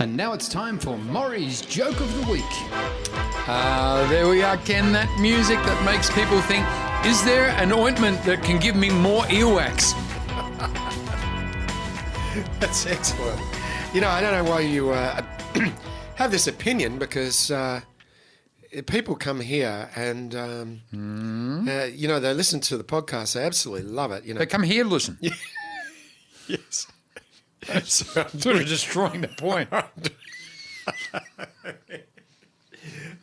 And now it's time for Maury's Joke of the Week. There we are, Ken. That music that makes people think, is there an ointment that can give me more earwax? That's excellent. You know, I don't know why you have this opinion, because people come here and, you know, they listen to the podcast. They absolutely love it. You know, They come here to listen. Yes. So I'm sort of destroying the point.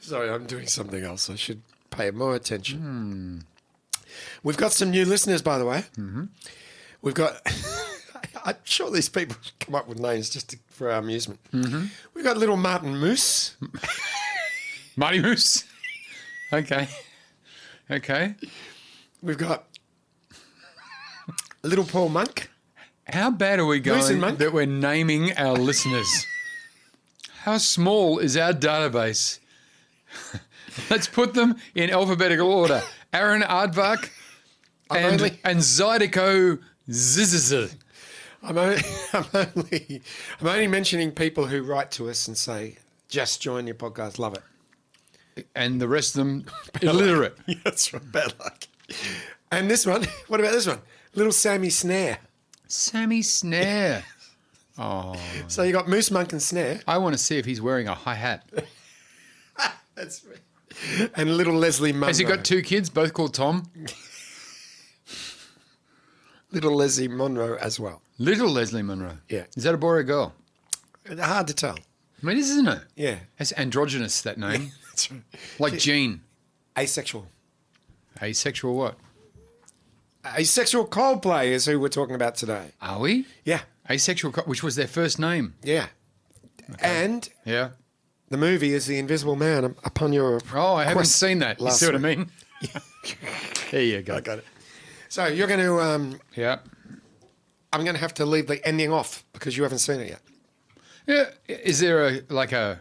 Sorry, I'm doing something else. I should pay more attention. We've got some new listeners, by the way. Mm-hmm. We've got... I'm sure these people come up with names just for our amusement. Mm-hmm. We've got little Martin Moose. Marty Moose. Okay. We've got little Paul Monk. How bad are we going that we're naming our listeners? How small is our database? Let's put them in alphabetical order. Aaron Aardvark and Zydeco Zzzz. I'm only mentioning people who write to us and say, just join your podcast, love it. And the rest of them illiterate. Yeah, that's right, bad luck. And this one, what about this one? Little Sammy Snare. Sammy Snare. Oh. So you got Moose, Monk and Snare. I want to see if he's wearing a hi-hat. That's right. And little Leslie Munro. Has he got two kids, both called Tom? Little Leslie Monroe as well. Little Leslie Monroe. Yeah. Is that a boy or a girl? Hard to tell. I mean, isn't it? Yeah. It's androgynous, that name. That's right. Like Gene. Asexual. Asexual what? Asexual Coldplay is who we're talking about today. Are we? Yeah. Asexual, which was their first name. Yeah. Okay. And yeah, the movie is The Invisible Man upon your... Oh, I haven't seen that. You see what I mean? There you go. I got it. So you're going to... yeah. I'm going to have to leave the ending off because you haven't seen it yet. Yeah. Is there a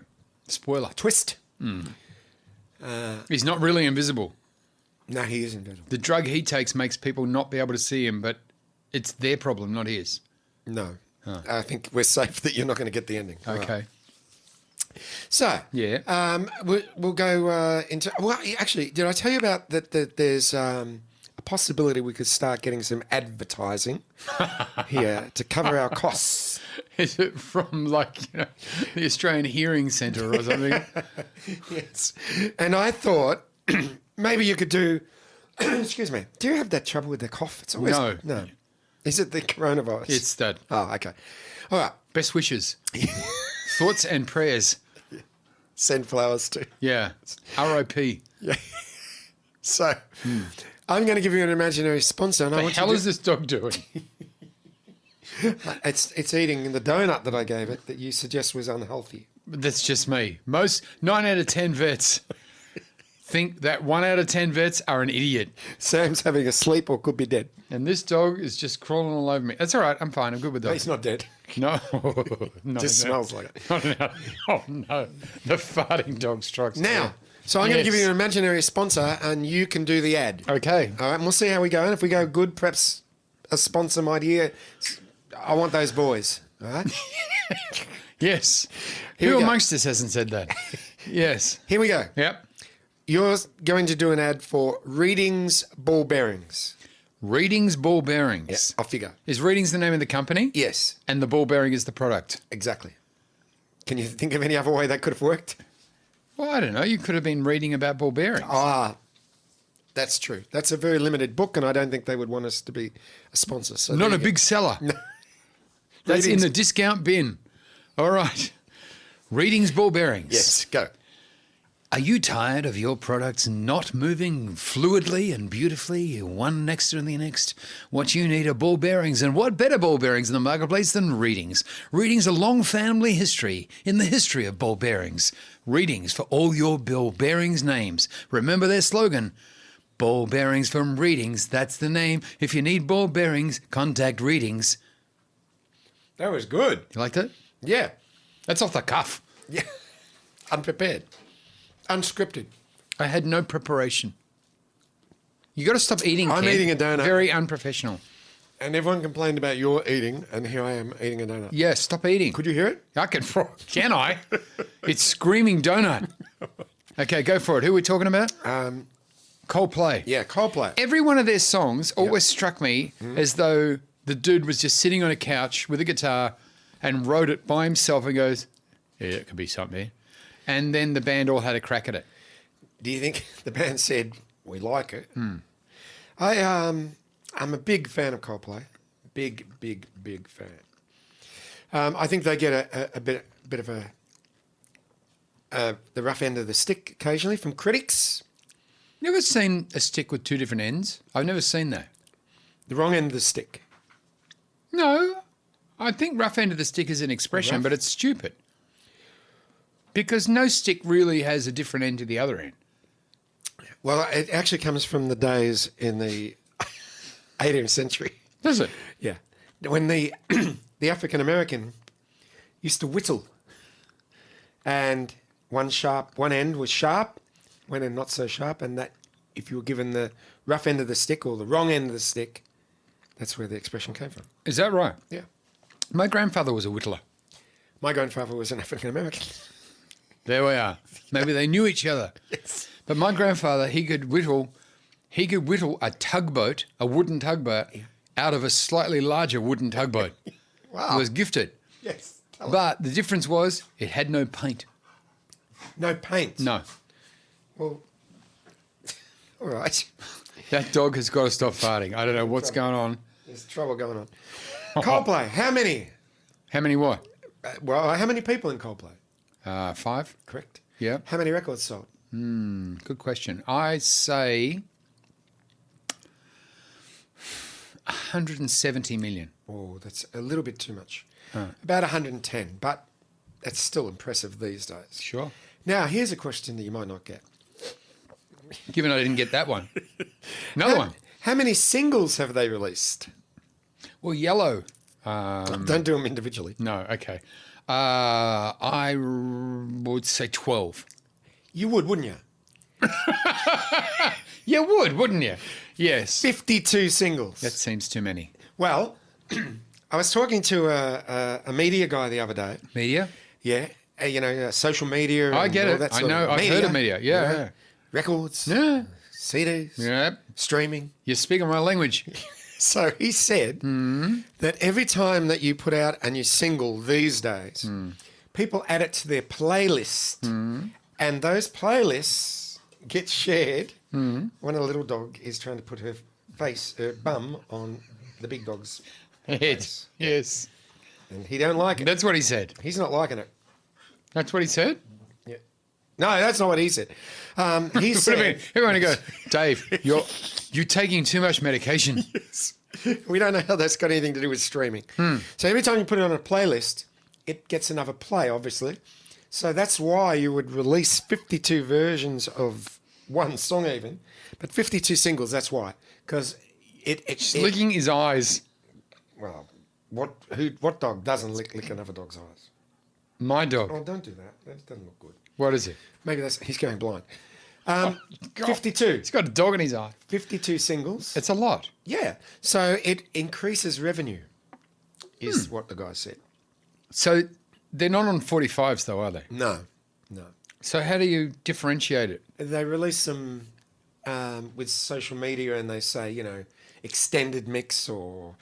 spoiler? Twist. He's not really invisible. No, he is invisible. The drug he takes makes people not be able to see him, but it's their problem, not his. No. Huh. I think we're safe that you're not going to get the ending. Okay. Right. So, yeah, we'll go into... Well, actually, did I tell you about that there's a possibility we could start getting some advertising here to cover our costs? Is it from, the Australian Hearing Centre or something? Yes. And I thought maybe you could do... Excuse me. Do you have that trouble with the cough? It's always... No. Is it the coronavirus? It's that. Oh, okay. All right. Best wishes. Thoughts and prayers. Send flowers too. Yeah. R.I.P. Yeah. So, I'm going to give you an imaginary sponsor. And what the hell is this dog doing? It's eating the donut that I gave it that you suggest was unhealthy. That's just me. 9 out of 10 vets think that 1 out of 10 vets are an idiot. Sam's having a sleep or could be dead. And this dog is just crawling all over me. That's all right. I'm fine. I'm good with that. He's not dead. No. No. Just smells like it. Oh, no. The farting dog strikes. Now, so I'm going to give you an imaginary sponsor and you can do the ad. Okay. All right, and we'll see how we go. And if we go good, perhaps a sponsor might hear, I want those boys. All right? Yes. Who amongst us hasn't said that? Yes. Here we go. Yep. You're going to do an ad for Readings Ball Bearings. Readings Ball Bearings. Yeah, off you go. Is Readings the name of the company? Yes. And the ball bearing is the product? Exactly. Can you think of any other way that could have worked? Well, I don't know. You could have been reading about ball bearings. Ah, that's true. That's a very limited book, and I don't think they would want us to be a sponsor. So not a big seller. No. That's in the discount bin. All right. Readings Ball Bearings. Yes, go. Are you tired of your products not moving fluidly and beautifully, one next to the next? What you need are ball bearings, and what better ball bearings in the marketplace than Readings? Readings, a long family history in the history of ball bearings. Readings for all your ball bearings names. Remember their slogan, ball bearings from Readings, that's the name. If you need ball bearings, contact Readings. That was good. You like that? Yeah. That's off the cuff. Yeah. Unprepared. Unscripted. I had no preparation. You got to stop eating. I'm Ken. eating a donut. Very unprofessional. And everyone complained about your eating, and here I am eating a donut. Yeah, stop eating. Could you hear it? I can. Can I? It's screaming donut. Okay, go for it. Who are we talking about? Coldplay. Yeah, Coldplay. Every one of their songs always struck me as though the dude was just sitting on a couch with a guitar and wrote it by himself and goes, yeah, it could be something. And then the band all had a crack at it. Do you think the band said, we like it? I'm a big fan of Coldplay. Big fan. I think they get a bit of the rough end of the stick occasionally from critics. You ever seen a stick with two different ends? I've never seen that. The wrong end of the stick. No, I think rough end of the stick is an expression, but it's stupid. Because no stick really has a different end to the other end. Well, it actually comes from the days in the 18th century. Does it? Yeah. When the African American used to whittle, and one end was sharp, one end not so sharp, and that if you were given the rough end of the stick or the wrong end of the stick, that's where the expression came from. Is that right? Yeah. My grandfather was a whittler. My grandfather was an African American. There we are. Maybe they knew each other. Yes. But my grandfather, he could whittle a tugboat, a wooden tugboat, out of a slightly larger wooden tugboat. Wow. He was gifted. Yes. But the difference was it had no paint. No paint. No. Well, all right. That dog has got to stop farting. I don't know what's going on. There's trouble going on. Coldplay. How many? How many what? How many people in Coldplay? 5. Correct. Yeah. How many records sold? Good question. I say 170 million. Oh, that's a little bit too much. About 110, but that's still impressive these days. Sure. Now, here's a question that you might not get. Given I didn't get that one. Another one. How many singles have they released? Well, Yellow. Don't do them individually. No, okay. I would say 12. You would, wouldn't you? You would, wouldn't you? Yes. 52 singles. That seems too many. Well, I was talking to a media guy the other day. Media? Yeah. Social media. I get all it. that I sort know. of I've heard of media. Yeah. you know, Records. Yeah. CDs. Yeah. Streaming. You're speaking my language. So he said that every time that you put out a new single these days, people add it to their playlist, and those playlists get shared when a little dog is trying to put her bum on the big dog's face. Yes. And he don't like it. That's what he said. He's not liking it. That's what he said? Yeah. No, that's not what he said. He said... Everyone go, Dave, you're taking too much medication. Yes. We don't know how that's got anything to do with streaming. So every time you put it on a playlist, it gets another play, obviously. So that's why you would release 52 versions of one song even, but 52 singles, that's why. Because Just licking his eyes. Well, what dog doesn't lick another dog's eyes? My dog. Oh, don't do that. That doesn't look good. What is it? Maybe he's going blind. 52. He's got a dog in his eye. 52 singles. It's a lot. Yeah. So it increases revenue, is what the guy said. So they're not on 45s though, are they? No. So how do you differentiate it? They release them with social media and they say, extended mix or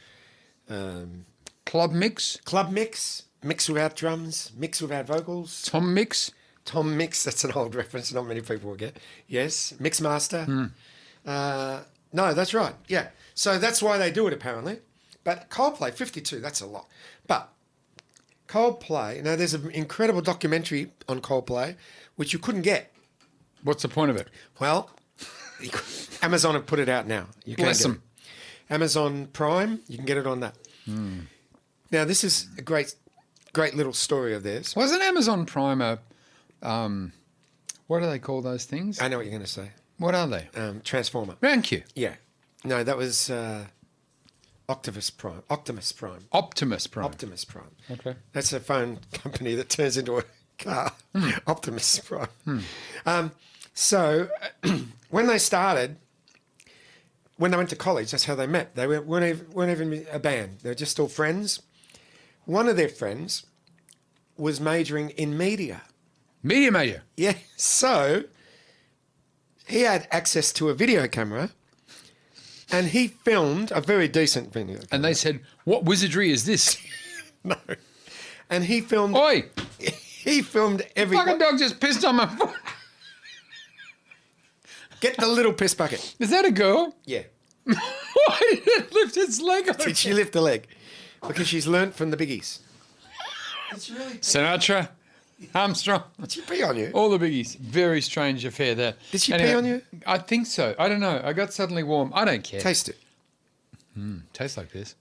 Club mix? club mix, mix without drums, mix without vocals. Tom mix? Tom Mix, that's an old reference, not many people will get. Yes, Mix Master. No, that's right, yeah. So that's why they do it, apparently. But Coldplay, 52, that's a lot. But Coldplay, there's an incredible documentary on Coldplay, which you couldn't get. What's the point of it? Well, Amazon have put it out now. You can Bless get them. it. Amazon Prime, you can get it on that. Now, this is a great little story of theirs. Wasn't Amazon Prime a... what do they call those things? I know what you're going to say. What are they? Transformer. Thank you. Yeah. No, that was Optimus Prime. Optimus Prime. Optimus Prime. Okay. That's a phone company that turns into a car. Optimus Prime. So when they started, when they went to college, that's how they met. They weren't even a band. They were just all friends. One of their friends was majoring in media. Media major. Yeah. So he had access to a video camera and he filmed a very decent video camera. And they said, what wizardry is this? No. And he filmed... Oi! He filmed every... Fucking dog just pissed on my foot. Get the little piss bucket. Is that a girl? Yeah. Why did it lift its leg over? Did she lift the leg? Because she's learnt from the biggies. It's really... Sinatra, Armstrong, Did she pee on you? all the biggies. Very strange affair there. Did she pee on you? I think so. I don't know. I got suddenly warm. I don't care. Taste it. Tastes like this.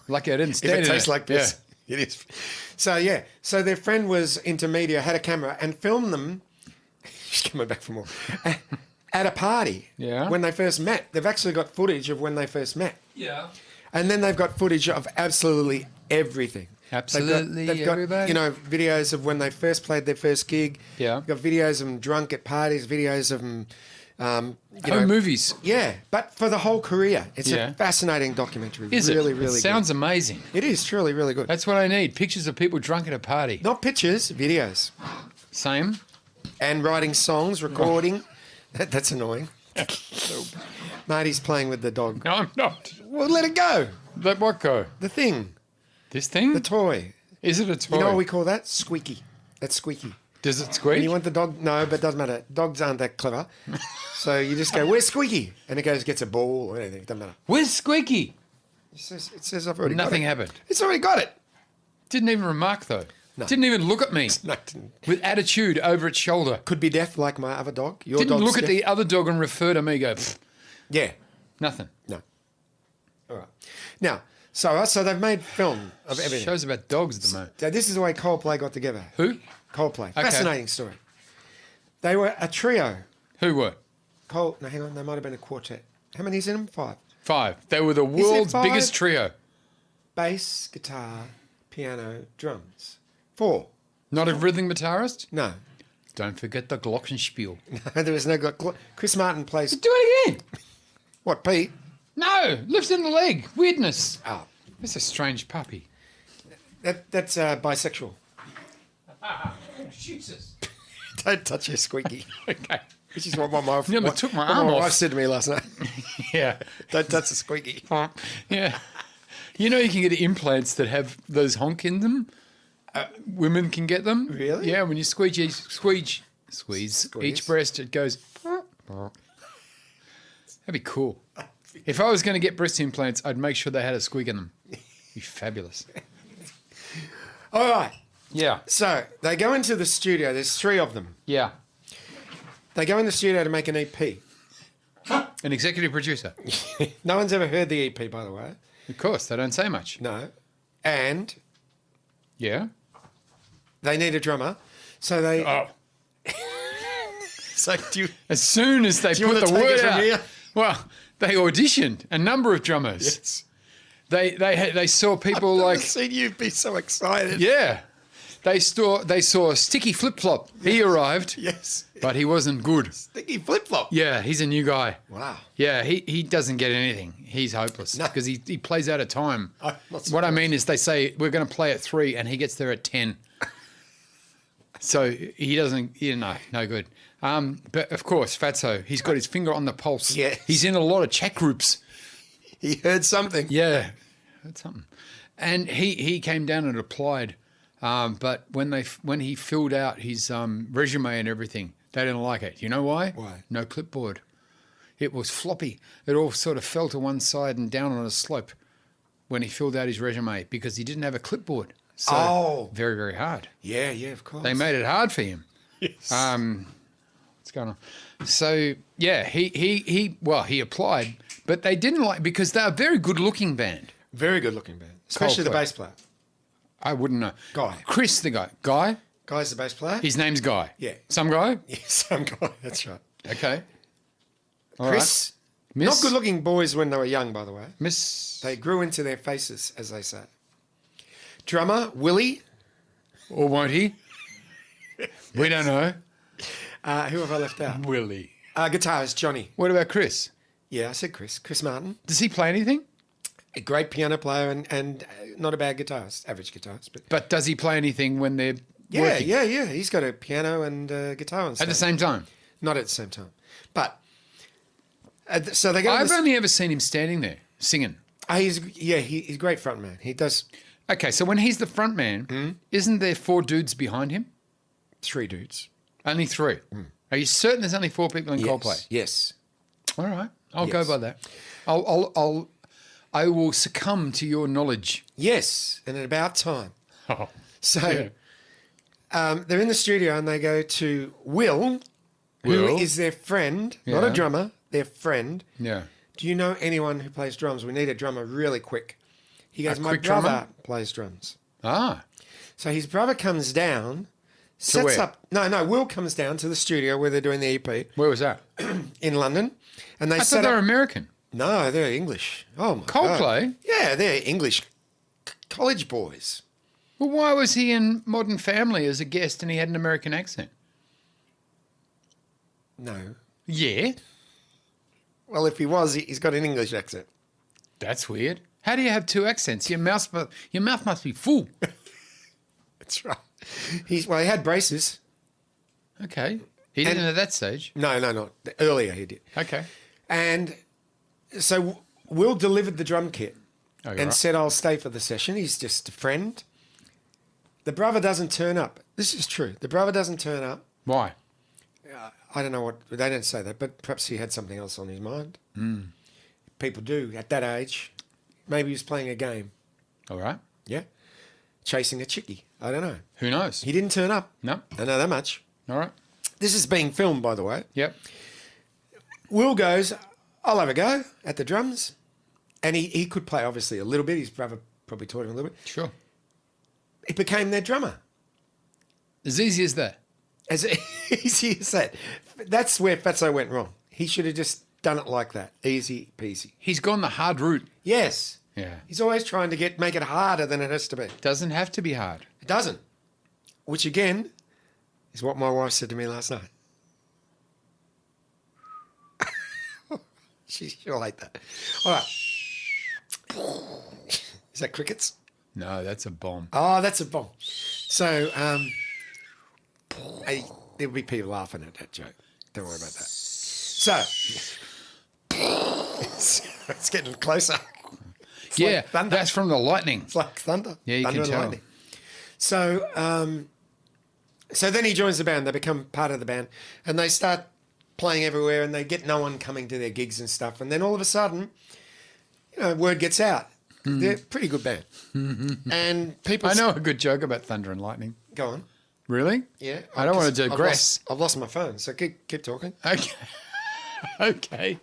Lucky I didn't If stand it in tastes like this, Yeah. it is. So, yeah. So their friend was into media, had a camera, and filmed them. She's coming back for more. At a party. Yeah. When they first met. They've actually got footage of when they first met. Yeah. And then they've got footage of absolutely everything. Absolutely they've got, everybody. you know, videos of when they first played their first gig. Yeah. They've got videos of them drunk at parties, videos of them, Home movies. Yeah, but for the whole career. It's Yeah. a fascinating documentary. Is really, it? really It sounds good. amazing. It is truly really good. That's what I need. Pictures of people drunk at a party. Not pictures, videos. Same. And writing songs, recording. That's annoying. Marty's playing with the dog. No, I'm not. Well, let it go. Let what go? The thing. This thing? The toy. Is it a toy? You know what we call that? Squeaky. That's squeaky. Does it When squeak? you want the dog, no, but it doesn't matter. Dogs aren't that clever. So you just go, where's Squeaky? And it goes, gets a ball or anything. It doesn't matter. Where's Squeaky? It says I've already Nothing got it. happened. It's already got it. Didn't even remark though. No. Didn't even look at me No, it didn't. with attitude over its shoulder. Could be deaf like my other dog. Your Didn't dog's look at deaf. the other dog and refer to me. Go, "Pfft, Yeah. nothing. No. All right. Now, so they've made film of everything. Shows about dogs at the moment. So this is the way Coldplay got together. Who? Coldplay. Fascinating story. They were a trio. Who were? No, hang on. They might have been a quartet. How many's in them? 5. 5. They were the world's 5? biggest trio. Bass, guitar, piano, drums. 4. Not a rhythm guitarist? No. Don't forget the glockenspiel. There was no... Chris Martin plays... Do it again. What, Pete? No, lift in the leg. Weirdness. Oh, That's a strange puppy. that's bisexual. Jesus. Don't touch your squeaky. Okay. Which is what my wife... Nearly what- took my what arm my off. wife said to me last night. Yeah. Don't touch the squeaky. Yeah. You know you can get implants that have those honk in them? Women can get them. Really? Yeah, when you squeeze each breast, it goes... That'd be cool. If I was going to get breast implants, I'd make sure they had a squeak in them. Be fabulous. All right. Yeah. So they go into the studio. There's 3 of them. Yeah. They go in the studio to make an EP. An executive producer. No one's ever heard the EP, by the way. Of course, they don't say much. No. And Yeah. they need a drummer. So they... Oh. So do you... As soon as they you put wanna the take it word from out, here? well, they auditioned a number of drummers. Yes. They saw people I've like never seen you be so excited. yeah. They saw Sticky Flip Flop. He arrived, Yes. but he wasn't good. Sticky flip-flop. Yeah, he's a new guy. Wow. Yeah, he doesn't get anything. He's hopeless No. because he plays out of time. I'm not What I mean is they say we're going to play at 3 and he gets there at 10. So he doesn't, no good. But of course, Fatso, he's got his finger on the pulse. Yes. He's in a lot of chat groups. He heard something. Yeah, that's something. And he came down and applied, but when he filled out his resume and everything, they didn't like it. You know why? Why? No clipboard. It was floppy. It all sort of fell to one side and down on a slope when he filled out his resume because he didn't have a clipboard. So very, very hard. Yeah, of course. They made it hard for him. Yes. What's going on? So yeah, he applied, but they didn't like because they're a very good looking band. Very good-looking band. Especially the Coldplay. bass player. I wouldn't know. Guy. Chris, the guy. Guy? Guy's the bass player? His name's Guy. Yeah. Some guy? Yeah, some guy. That's right. Okay. All Chris. right. Not good-looking boys when they were young, by the way. Miss. They grew into their faces, as they say. Drummer, Willie. Or won't he? We don't know. Who have I left out? Willie. Guitarist, Johnny. What about Chris? Yeah, I said Chris. Chris Martin. Does he play anything? A great piano player and not a bad guitarist, average guitarist. But Does he play anything when they're working? yeah. He's got a piano and guitar and stuff. At the same time? Not at the same time. But, so they go... I've only ever seen him standing there singing. He's a great front man. He does Okay, so when he's the front man, isn't there 4 dudes behind him? 3 dudes. Only 3. Are you certain there's only 4 people in Coldplay? Yes. All right, I'll go by that. I will succumb to your knowledge. Yes, and at about time. Oh, So they're in the studio and they go to Will, who Will? is their friend, not Yeah. a drummer, their friend. Yeah. Do you know anyone who plays drums? We need a drummer really quick. He goes, my quick brother drummer? plays drums. Ah, So his brother comes down, sets where? up... No, Will comes down to the studio where they're doing the EP where was that? in London. And they I set thought they were up... American. No, they're English. Oh, my Coldplay? God. Yeah, they're English college boys. Well, why was he in Modern Family as a guest and he had an American accent? No. Yeah, Well, if he was, he's got an English accent. that's weird. How do you have 2 accents? Your mouth must be full. That's right. He had braces. Okay. He didn't at that stage. No, not earlier he did. Okay. And so Will delivered the drum kit Oh, you're and right. said, I'll stay for the session. He's just a friend. The brother doesn't turn up. This is true. The brother doesn't turn up. Why? I don't know what, they don't say that, but perhaps he had something else on his mind. People do at that age. Maybe he was playing a game. All right. Yeah. Chasing a chickie. I don't know. Who knows? He didn't turn up. No. I know that much. All right. This is being filmed, by the way. Yep. Will goes, I'll have a go at the drums. And he could play, obviously, a little bit. His brother probably taught him a little bit. Sure. He became their drummer. As easy as that. As easy as that. That's where Fatso went wrong. He should have just done it like that. Easy peasy. He's gone the hard route. Yes. Yeah. He's always trying to make it harder than it has to be. Doesn't have to be hard. It doesn't. Which, again, is what my wife said to me last night. She'll hate that. All right. Is that crickets? No, that's a bomb. Oh, that's a bomb. So, there'll be people laughing at that joke. Don't worry about that. So, it's getting closer. It's Yeah, like thunder. that's from the lightning. It's like thunder. Yeah, you Thunder can and tell. lightning. So, so then he joins the band. They become part of the band, and they start playing everywhere, and they get no one coming to their gigs and stuff. And then all of a sudden, word gets out. They're a pretty good band. And people... I know a good joke about thunder and lightning. Go on. Really? Yeah. I don't want to digress. I've lost my phone, so keep talking. Okay. Okay.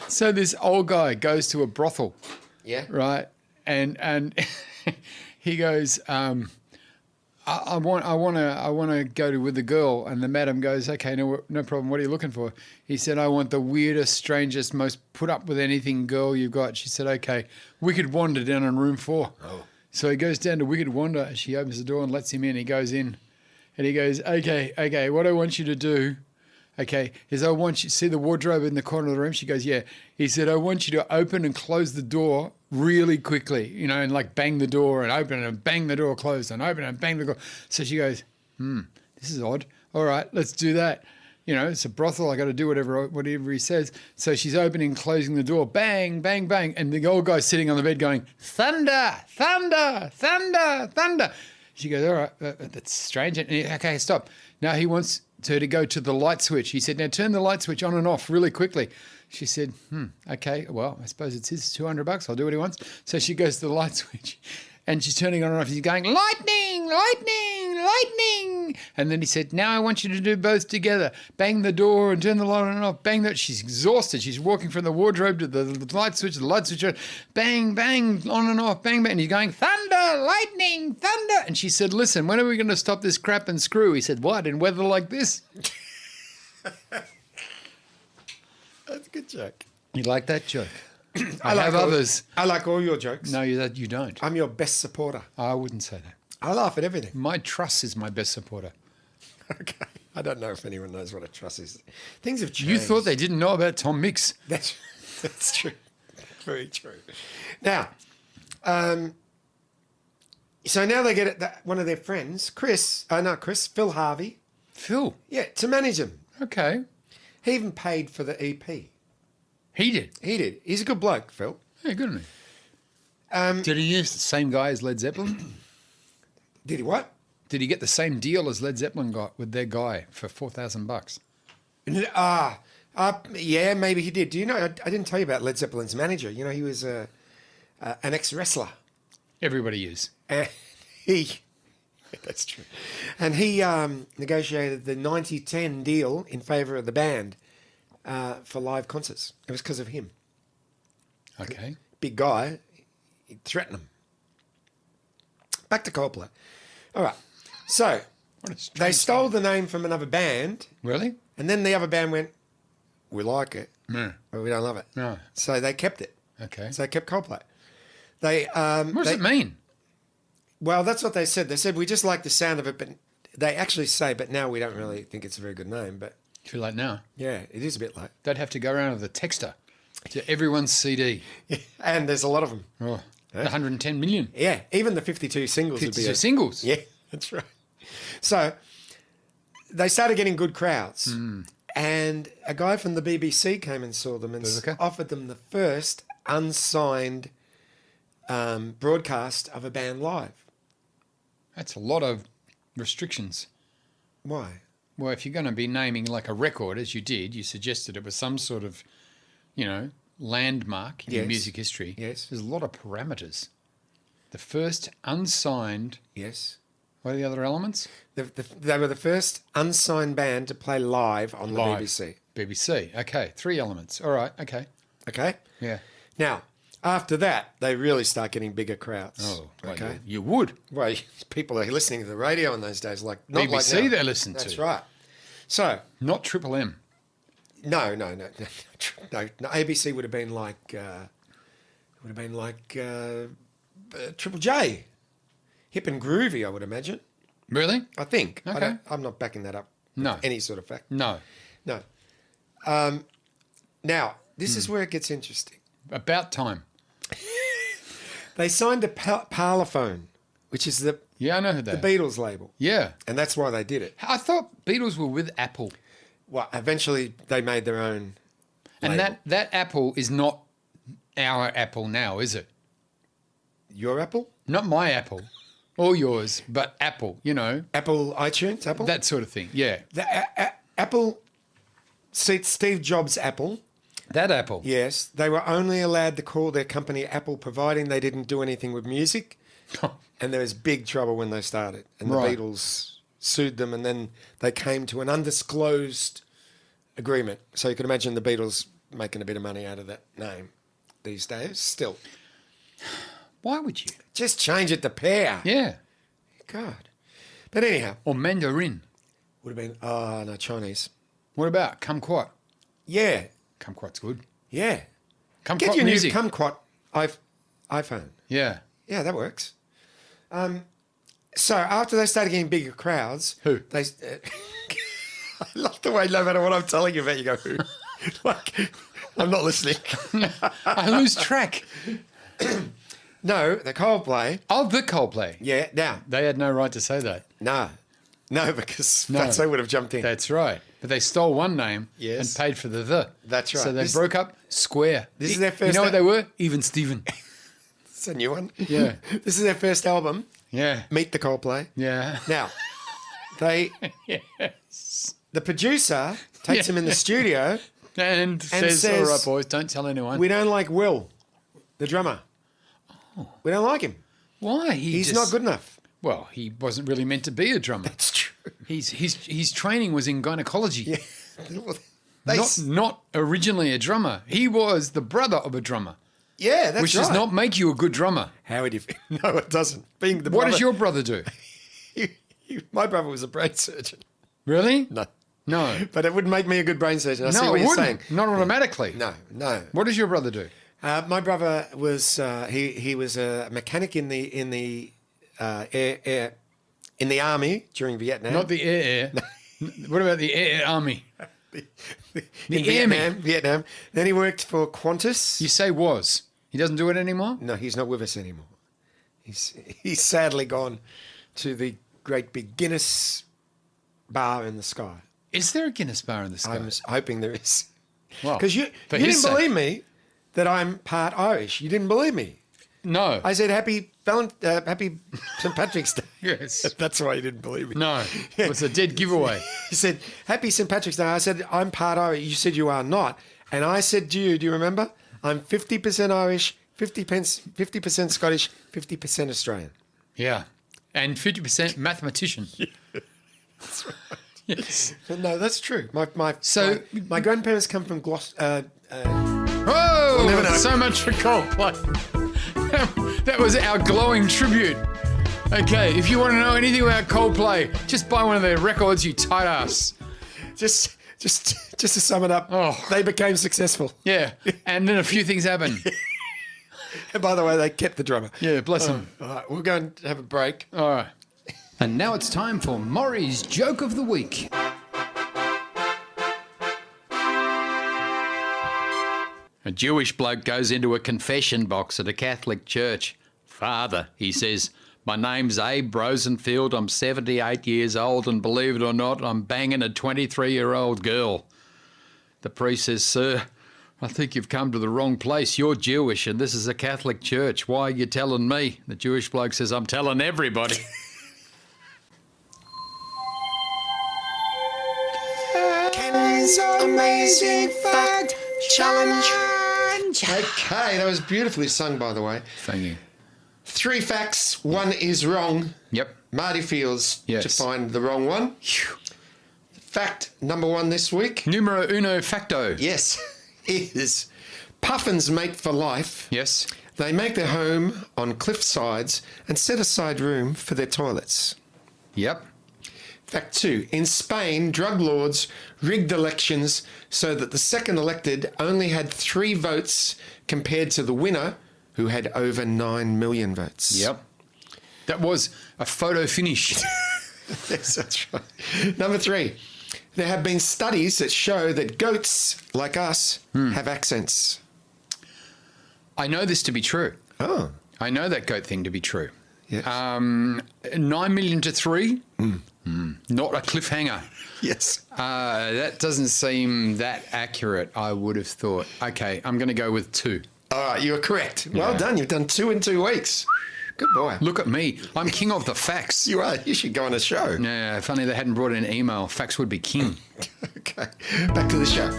So this old guy goes to a brothel, Yeah. right? And he goes, I want to go with the girl, and the madam goes, okay, no problem. What are you looking for? He said, I want the weirdest, strangest, most put up with anything girl you've got. She said, okay, Wicked Wanda down in room 4. Oh. So he goes down to Wicked Wanda. She opens the door and lets him in. He goes in, and he goes, okay. What I want you to do, okay, is I want you see the wardrobe in the corner of the room. She goes, yeah. He said, I want you to open and close the door really quickly, and like bang the door and open and bang the door closed and open and bang the door. So she goes, this is odd. All right, let's do that. It's a brothel. I got to do whatever he says. So she's opening and closing the door. Bang, bang, bang. And the old guy's sitting on the bed going, thunder, thunder, thunder, thunder. She goes, all right, that's strange. And okay, stop. Now he wants her to go to the light switch. He said, now turn the light switch on and off really quickly. She said, okay, well, I suppose it's his $200. I'll do what he wants. So she goes to the light switch and she's turning on and off. He's going, lightning, lightning, lightning. And then he said, now I want you to do both together. Bang the door and turn the light on and off. Bang that. She's exhausted. She's walking from the wardrobe to the light switch, bang, bang, on and off, bang, bang. And he's going, thunder, lightning, thunder. And she said, listen, when are we going to stop this crap and screw? He said, what, in weather like this? That's a good joke. You like that joke? I have all- others. I like all your jokes. No, you don't. I'm your best supporter. I wouldn't say that. I laugh at everything. My truss is my best supporter. Okay. I don't know if anyone knows what a truss is. Things have changed. You thought they didn't know about Tom Mix. That's That's true. Very true. Now, so now they get it, one of their friends, Phil Harvey, Phil. to manage them. Okay. He even paid for the EP. He did. He did. He's a good bloke, Phil. Yeah, good on him. Did he use the same guy as Led Zeppelin? Did he what? Did he get the same deal as Led Zeppelin got with their guy for $4,000? Yeah, maybe he did. Do you know, I didn't tell you about Led Zeppelin's manager. You know, he was an ex-wrestler. Everybody is. And that's true. And he negotiated the 90-10 deal in favour of the band for live concerts. It was because of him. Okay. Big guy. He'd threaten them. Back to Coldplay. All right. So they stole the name from another band. Really? And then the other band went, we like it, No. but we don't love it. No. So they kept it. Okay. So they kept Coldplay. What does it mean? Well, that's what they said. They said, we just like the sound of it, but they actually say, but now we don't really think it's a very good name. But Too late now. yeah, it is a bit late. They'd have to go around with a texter to everyone's CD. And there's a lot of them. Oh, 110 million. Yeah, even the 52 singles would be 52 singles. Yeah, that's right. So they started getting good crowds. And a guy from the BBC came and saw them and offered them the first unsigned broadcast of a band live. That's a lot of restrictions. Why? Well, if you're going to be naming like a record, as you did, you suggested it was some sort of, landmark in music history. Yes. There's a lot of parameters. The first unsigned... Yes. What are the other elements? They were the first unsigned band to play live on the BBC. BBC. Okay. 3 elements. All right. Okay. Okay? Yeah. Now, after that, they really start getting bigger crowds. Oh, right. okay. You would. Well, people are listening to the radio in those days, not BBC like now. they listen to. That's right. So, Not Triple M. no. ABC would have been like Triple J, hip and groovy, I would imagine. Really? I think. Okay. I'm not backing that up. No. With any sort of fact. No. No. Now, this is where it gets interesting. About time. They signed a Parlophone, which is the Yeah, I know who they the are. Beatles label, Yeah. and that's why they did it. I thought Beatles were with Apple. Well, eventually they made their own. And label. that Apple is not our Apple now, is it? Your Apple, Not my Apple or yours, but Apple, Apple iTunes, Apple. that sort of thing. Yeah. The Apple, Steve Jobs' Apple. That Apple. Yes, they were only allowed to call their company Apple, providing they didn't do anything with music. And there was big trouble when they started. And the Right. Beatles sued them, and then they came to an undisclosed agreement. So you can imagine the Beatles making a bit of money out of that name these days. Still, Why would you? just change it to Pear. Yeah. God. But anyhow, Or Mandarin. would have been Chinese. What about Kumquat? Yeah, Kumquat's good. yeah. Kumquat Get your music. new Kumquat iPhone. Yeah. Yeah, that works. So after they started getting bigger crowds, Who? They, I love the way no matter what I'm telling you about, you go who? Like I'm not listening. I lose track. No, the Coldplay. Oh, the Coldplay. Yeah, now They had no right to say that. no, because No. Fatso would have jumped in. That's right. But they stole one name Yes. and paid for the. That's right. So they This- broke up square. This is their You first know what a- they were? Even Steven. It's a new one. Yeah. This is their first album. Yeah. Meet the Coldplay. Yeah. Now, they Yes. the producer takes him in the studio. And says, all right, boys, don't tell anyone. We don't like Will, the drummer. We don't like him. Why? He's not good enough. Well, he wasn't really meant to be a drummer. It's true. His training was in gynecology. Yeah. They Not originally a drummer. He was the brother of a drummer, yeah, that's which right. does not make you a good drummer. How would you? No, it doesn't. Being the What brother, does your brother do? My brother was a brain surgeon. Really? No, No. but it wouldn't make me a good brain surgeon. I see No, what it you're wouldn't. saying. Not automatically. No. What does your brother do? My brother was he was a mechanic in the army during Vietnam. Not the air. What about the air army? in Vietnam. Then he worked for Qantas. You say was. He doesn't do it anymore? No, he's not with us anymore. He's sadly gone to the great big Guinness bar in the sky. Is there a Guinness bar in the sky? I'm hoping there is. Well, because you didn't believe me that I'm part Irish. You didn't believe me. No. I said happy St. Patrick's Day. Yes. That's why you didn't believe me. No. It was a dead giveaway. You said happy St. Patrick's Day. I said I'm part Irish. You said you are not. And I said to you, do you remember? I'm 50% Irish, 50% Scottish, 50% Australian. Yeah. And 50% mathematician. That's right. Yes. No, that's true. My grandparents come from Gloucester. Oh, we'll never know. So much for Coldplay. That was our glowing tribute. Okay, if you want to know anything about Coldplay, just buy one of their records, you tight ass. Just to sum it up, they became successful. Yeah, and then a few things happened. And by the way, they kept the drummer. Yeah, bless them. All right, we're going to have a break. All right. And now it's time for Maury's Joke of the Week. A Jewish bloke goes into a confession box at a Catholic church. Father, he says, my name's Abe Rosenfield. I'm 78 years old, and believe it or not, I'm banging a 23-year-old girl. The priest says, sir, I think you've come to the wrong place. You're Jewish, and this is a Catholic church. Why are you telling me? The Jewish bloke says, I'm telling everybody. Ken's Amazing Fact Challenge. Okay, that was beautifully sung, by the way. Thank you. 3 facts, 1 is wrong. Yep. Marty feels Yes. to find the wrong one. Fact number 1 this week. Numero uno facto. Yes, is puffins mate for life. Yes. They make their home on cliff sides and set aside room for their toilets. Yep. Fact 2. In Spain, drug lords rigged elections so that the second elected only had 3 votes compared to the winner, who had over 9 million votes. Yep. That was a photo finish. Yes, that's right. Number 3. There have been studies that show that goats, like us, have accents. I know this to be true. Oh. I know that goat thing to be true. Yes. 9 million to 3? Not a cliffhanger. Yes. That doesn't seem that accurate, I would have thought. Okay, I'm going to go with 2. All right, you are correct. Well Yeah. done. You've done 2 in 2 weeks. Good boy. Look at me. I'm king of the facts. You are. You should go on a show. Yeah, funny they hadn't brought in email. Facts would be king. Okay. Back to the show.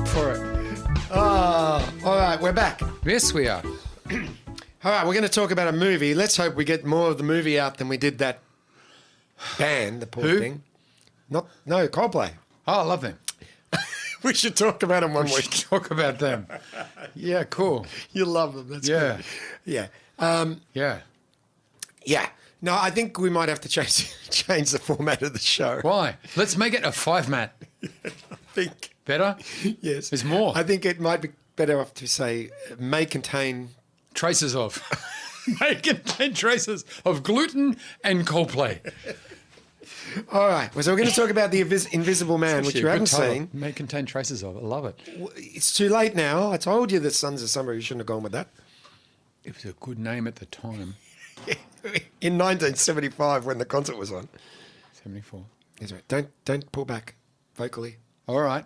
For it. Oh, all right. We're back. Yes, we are. All right, we're going to talk about a movie. Let's hope we get more of the movie out than we did that band, the poor Who? thing. No, Coldplay. Oh, I love them. We should talk about them one We should week. talk about them. Yeah, cool. You love them. That's Yeah. good. Yeah. Yeah. Yeah. No, I think we might have to change the format of the show. Why? Let's make it a 5-mat. I think. Better? Yes. There's more. I think it might be better off to say may contain. Traces of. May contain traces of gluten and Coldplay. All right. So we're going to talk about the Invisible Man, which Actually, you a haven't good title. seen. May contain traces of. I love it. It's too late now. I told you that Sons of Summer. You shouldn't have gone with that. It was a good name at the time. In 1975, when the concert was on. 74. That's right. Don't pull back vocally. All right.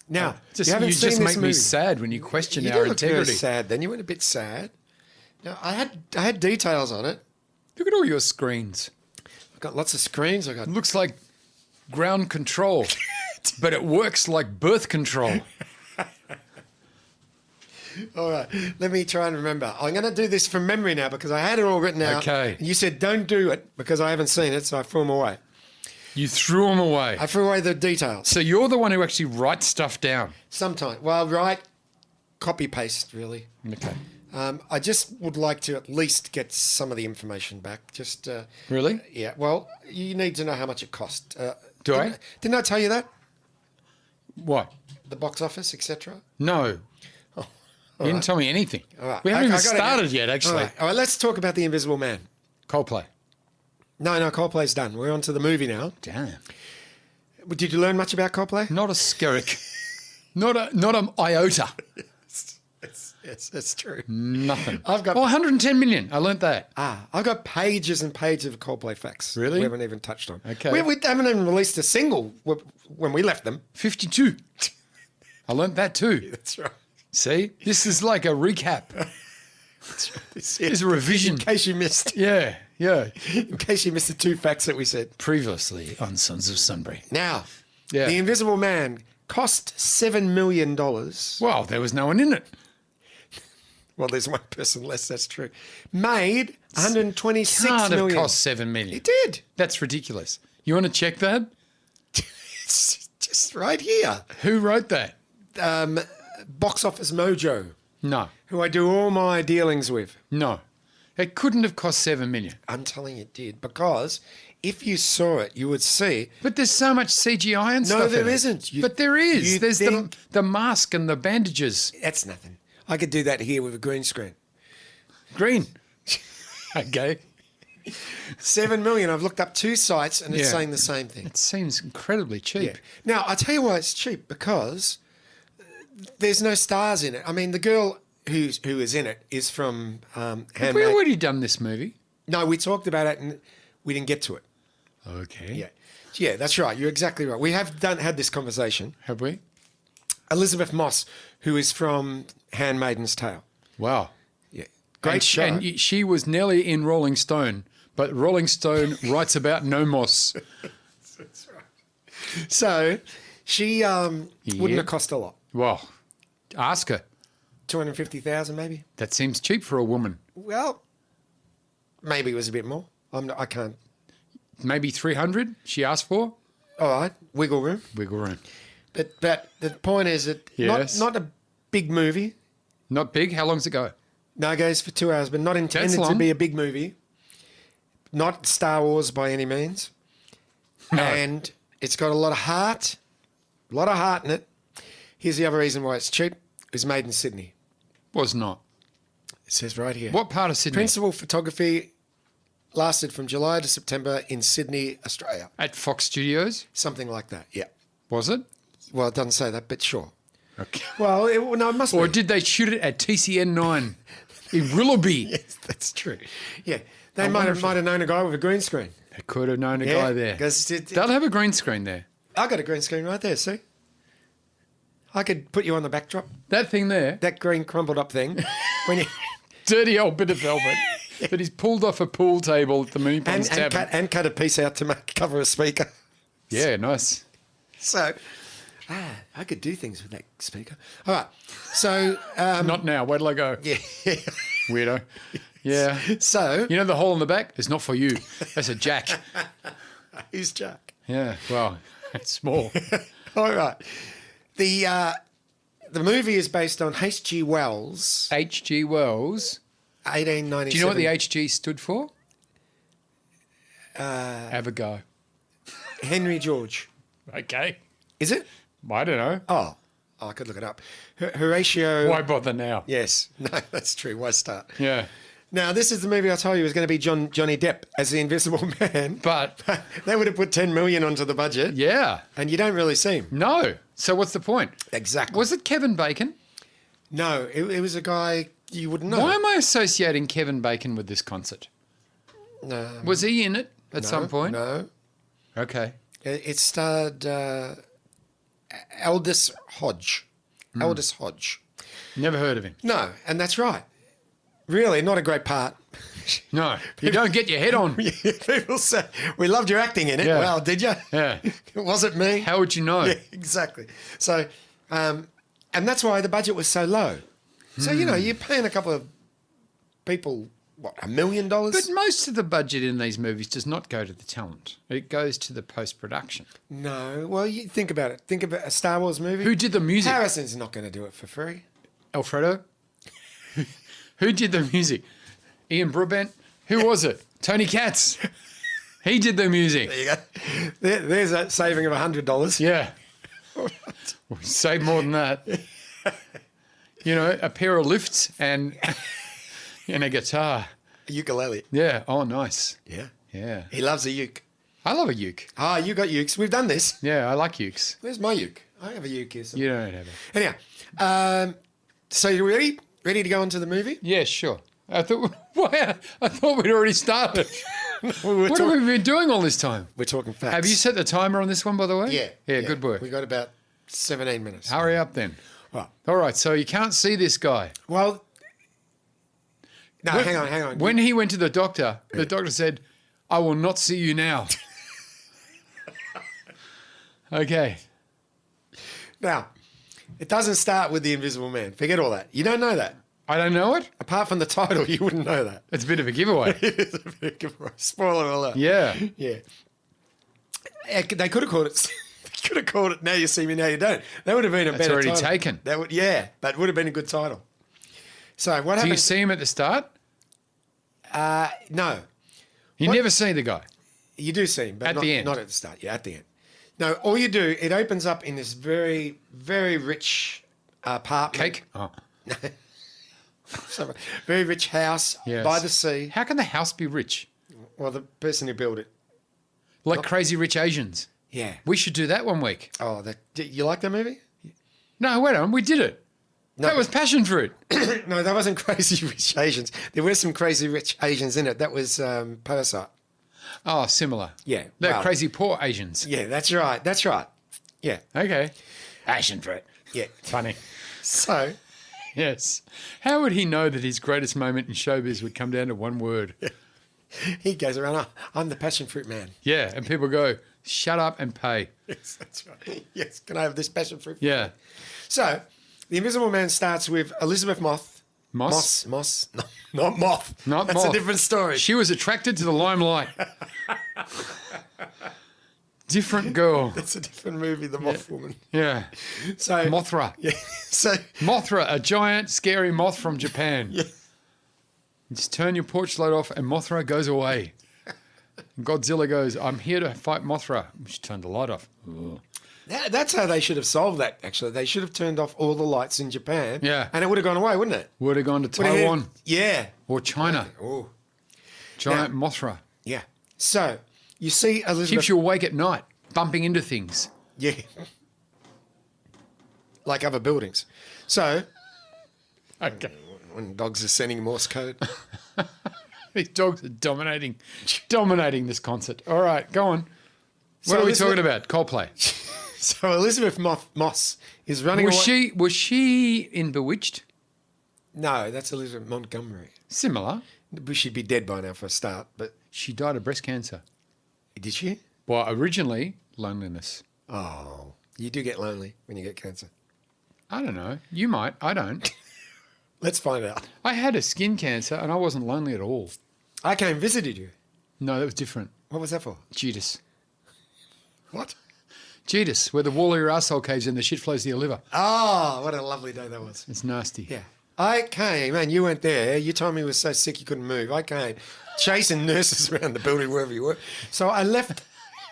Now, Just, you haven't you seen just this make movie. me sad when you question You our did look very integrity. sad. Then you went a bit sad. Now, I had details on it. Look at all your screens. I've got lots of screens. I got It looks like ground control, but it works like birth control. All right, let me try and remember. I'm going to do this from memory now because I had it all written out. Okay. And you said don't do it because I haven't seen it, so I threw them away. You threw them away. I threw away the details. So you're the one who actually writes stuff down. Sometimes. Well, right, copy paste, really. Okay. I just would like to at least get some of the information back. Just Really? yeah. Well, you need to know how much it cost. Do I? Didn't I tell you that? What? The box office, etc. No. You didn't tell me anything. All right. We haven't I even got it. started yet, actually. All right, let's talk about The Invisible Man. Coldplay. No, Coldplay's done. We're on to the movie now. Damn. Did you learn much about Coldplay? Not a skerrick. Not an iota. Yes, that's true. Nothing. I've got 110 million. I learnt that. I've got pages and pages of Coldplay facts. Really? We haven't even touched on. Okay. We haven't even released a single when we left them. 52. I learnt that too. That's right. See? This is like a recap. This It's a revision. In case you missed. Yeah. In case you missed the 2 facts that we said. Previously on Sons of Sunbury. Now, Yeah. The Invisible Man cost $7 million. Wow, there was no one in it. Well, there's one person less, that's true. Made $126 Can't million. have cost 7 million. It did. That's ridiculous. You want to check that? It's just right here. Who wrote that? Box Office Mojo, No. who I do all my dealings with. No. It couldn't have cost 7 million. I'm telling you it did, because if you saw it, you would see. But there's so much CGI and stuff. No, there in it. isn't. But there is. you There's think- the mask and the bandages. That's nothing. I could do that here with a green screen. Green. Okay. 7 million. I've looked up 2 sites and it's Yeah. saying the same thing. It seems incredibly cheap. Yeah. Now, I'll tell you why it's cheap, because there's no stars in it. I mean, the girl who is in it is from Have we Handmaid. already done this movie? No, we talked about it and we didn't get to it. Okay. Yeah, that's right. You're exactly right. We have had this conversation. Have we? Elizabeth Moss, who is from Handmaiden's Tale. Wow. Yeah. Great and show. And she was nearly in Rolling Stone, but Rolling Stone writes about no moss. So she wouldn't have cost a lot. Well, ask her. 250,000 maybe. That seems cheap for a woman. Well, maybe it was a bit more. I can't. Maybe 300 she asked for. All right, wiggle room. Wiggle room. But the point is that Yes. not a big movie. Not big. How long's it go? No, it goes for 2 hours, but not intended to long. be a big movie. Not Star Wars by any means. No. And it's got a lot of heart. A lot of heart in it. Here's the other reason why it's cheap. It was made in Sydney. Was not. It says right here. What part of Sydney? Principal photography lasted from July to September in Sydney, Australia. At Fox Studios? Something like that, yeah. Was it? Well, it doesn't say that, but sure. Okay. Well, no, it must Or be. did they shoot it at TCN 9 in Willoughby? Yes, that's true. Yeah, they might have known a guy with a green screen. They could have known a Yeah, guy there. because They'll have a green screen there. I got a green screen right there, see? I could put you on the backdrop. That thing there, That green crumpled up thing. When you dirty old bit of velvet that he's pulled off a pool table at the Mooney Ponds Tavern. and cut a piece out to cover a speaker. Yeah, nice. So, I could do things with that speaker. All right. So, Not now. Where till I go? yeah. Weirdo. Yeah. So, You know the hole in the back? It's not for you. That's a jack. who's Jack? Yeah. Well, it's small. All right. The movie is based on H.G. Wells' H.G. Wells. 1897. Do you know what the H.G. stood for? Have a go. Henry George. Okay. Is it? I don't know. Oh, I could look it up. Horatio. Why bother now? Yes. No, that's true. Why start? Yeah. Now, this is the movie I told you was going to be Johnny Depp as the Invisible Man. But, They would have put 10 million onto the budget. yeah. And you don't really see him. No. So what's the point? Exactly. Was it Kevin Bacon? No, it was a guy you wouldn't know. Why am I associating Kevin Bacon with this concert? No. Was he in it at some point? No. Okay. It starred Aldous Hodge. Aldous Hodge. Never heard of him. No, and that's right. Really, not a great part. No. You don't get your head on. People say, we loved your acting in it. Yeah. Well, did you? Yeah. Was it me? How would you know? Yeah, exactly. So, and that's why the budget was so low. So, you're paying a couple of people, what, $1 million? But most of the budget in these movies does not go to the talent. It goes to the post-production. No. Well, you think about it. Think about a Star Wars movie. Who did the music? Harrison's not going to do it for free. Alfredo? Who did the music? Ian Broadbent? Who was it? Tony Katz. He did the music. There you go. There's a saving of $100. Yeah. We save more than that. A pair of lifts and a guitar. ukulele. Yeah. Oh, nice. Yeah. Yeah. He loves a uke. I love a uke. Ah, you got ukes. We've done this. Yeah, I like ukes. Where's my uke? I have a uke here. You don't have it. Anyhow, so you ready? Ready to go into the movie? Yeah, sure. I thought we'd already started. We're What have we been doing all this time? We're talking facts. Have you set the timer on this one, by the way? Yeah. Yeah, good work. We got about 17 minutes. Hurry up then. Right. All right, so you can't see this guy. Well, no, hang on. When he went to the doctor said, I will not see you now. Okay. Now, it doesn't start with the Invisible Man. Forget all that. You don't know that. I don't know it. Apart from the title, you wouldn't know that. It's a bit of a giveaway. It is a big giveaway. Spoiler alert. Yeah. Yeah. They could have called it. They could have called it "Now You See Me, Now You Don't." That would have been a That's better already title. taken. That would, that would have been a good title. So what Do happened? you see him at the start? No, You never see the guy. you do see him, but At not, the end. not at the start. Yeah, at the end. No, all you do, it opens up in this very, very rich apartment. Cake? Oh. So, very rich house Yes. by the sea. How can the house be rich? Well, the person who built it. Like Crazy Rich Asians. Yeah. We should do that one week. Oh, you like that movie? No, wait on. We did it. No. That was passion fruit. No, that wasn't Crazy Rich Asians. There were some Crazy Rich Asians in it. That was Parasite. Oh, similar. Yeah, They're well- crazy poor Asians. Yeah, that's right. That's right. Yeah, Okay. Passion fruit. yeah. Funny. So, Yes. How would he know that his greatest moment in showbiz would come down to one word? he goes around, "Oh, I'm the passion fruit man." Yeah. And people go, shut up and pay. Yes, that's right. Yes, can I have this passion fruit? Yeah. So, The Invisible Man starts with Elizabeth Moss. Moss? Moss. No, not Moth. Not That's Moth. a different story. She was attracted to the limelight. Different girl. That's a different movie, The Moth Woman. Yeah. So, Mothra. Yeah. So, Mothra, a giant, scary moth from Japan. Yeah. Just turn your porch light off and Mothra goes away. Godzilla goes, I'm here to fight Mothra. She turned the light off. Ugh. that's how they should have solved that, actually. They should have turned off all the lights in Japan. Yeah. And it would have gone away, wouldn't it? Would have gone to Would have- Taiwan Yeah. or China. Oh, Giant Mothra. yeah. So, you see Elizabeth... Keeps you awake at night, bumping into things. Yeah. Like other buildings. So, Okay. when dogs are sending Morse code. These dogs are dominating this concert. All right, go on. What So are we Elizabeth- talking about? Coldplay. So Elizabeth Moss is running away. Was she in Bewitched? No, that's Elizabeth Montgomery. Similar. She'd be dead by now for a start, but She died of breast cancer. did she? Well, originally, loneliness. Oh, you do get lonely when you get cancer. I don't know. You might. I don't. Let's find out. I had a skin cancer and I wasn't lonely at all. I came and visited you. No, that was different. What was that for? Judas. What? Judas, where the wall of your arsehole caves in, the shit flows to your liver. Oh, what a lovely day that was. It's nasty. Yeah. I came, and you went there. You told me you were so sick you couldn't move. I came chasing nurses around the building wherever you were. So I left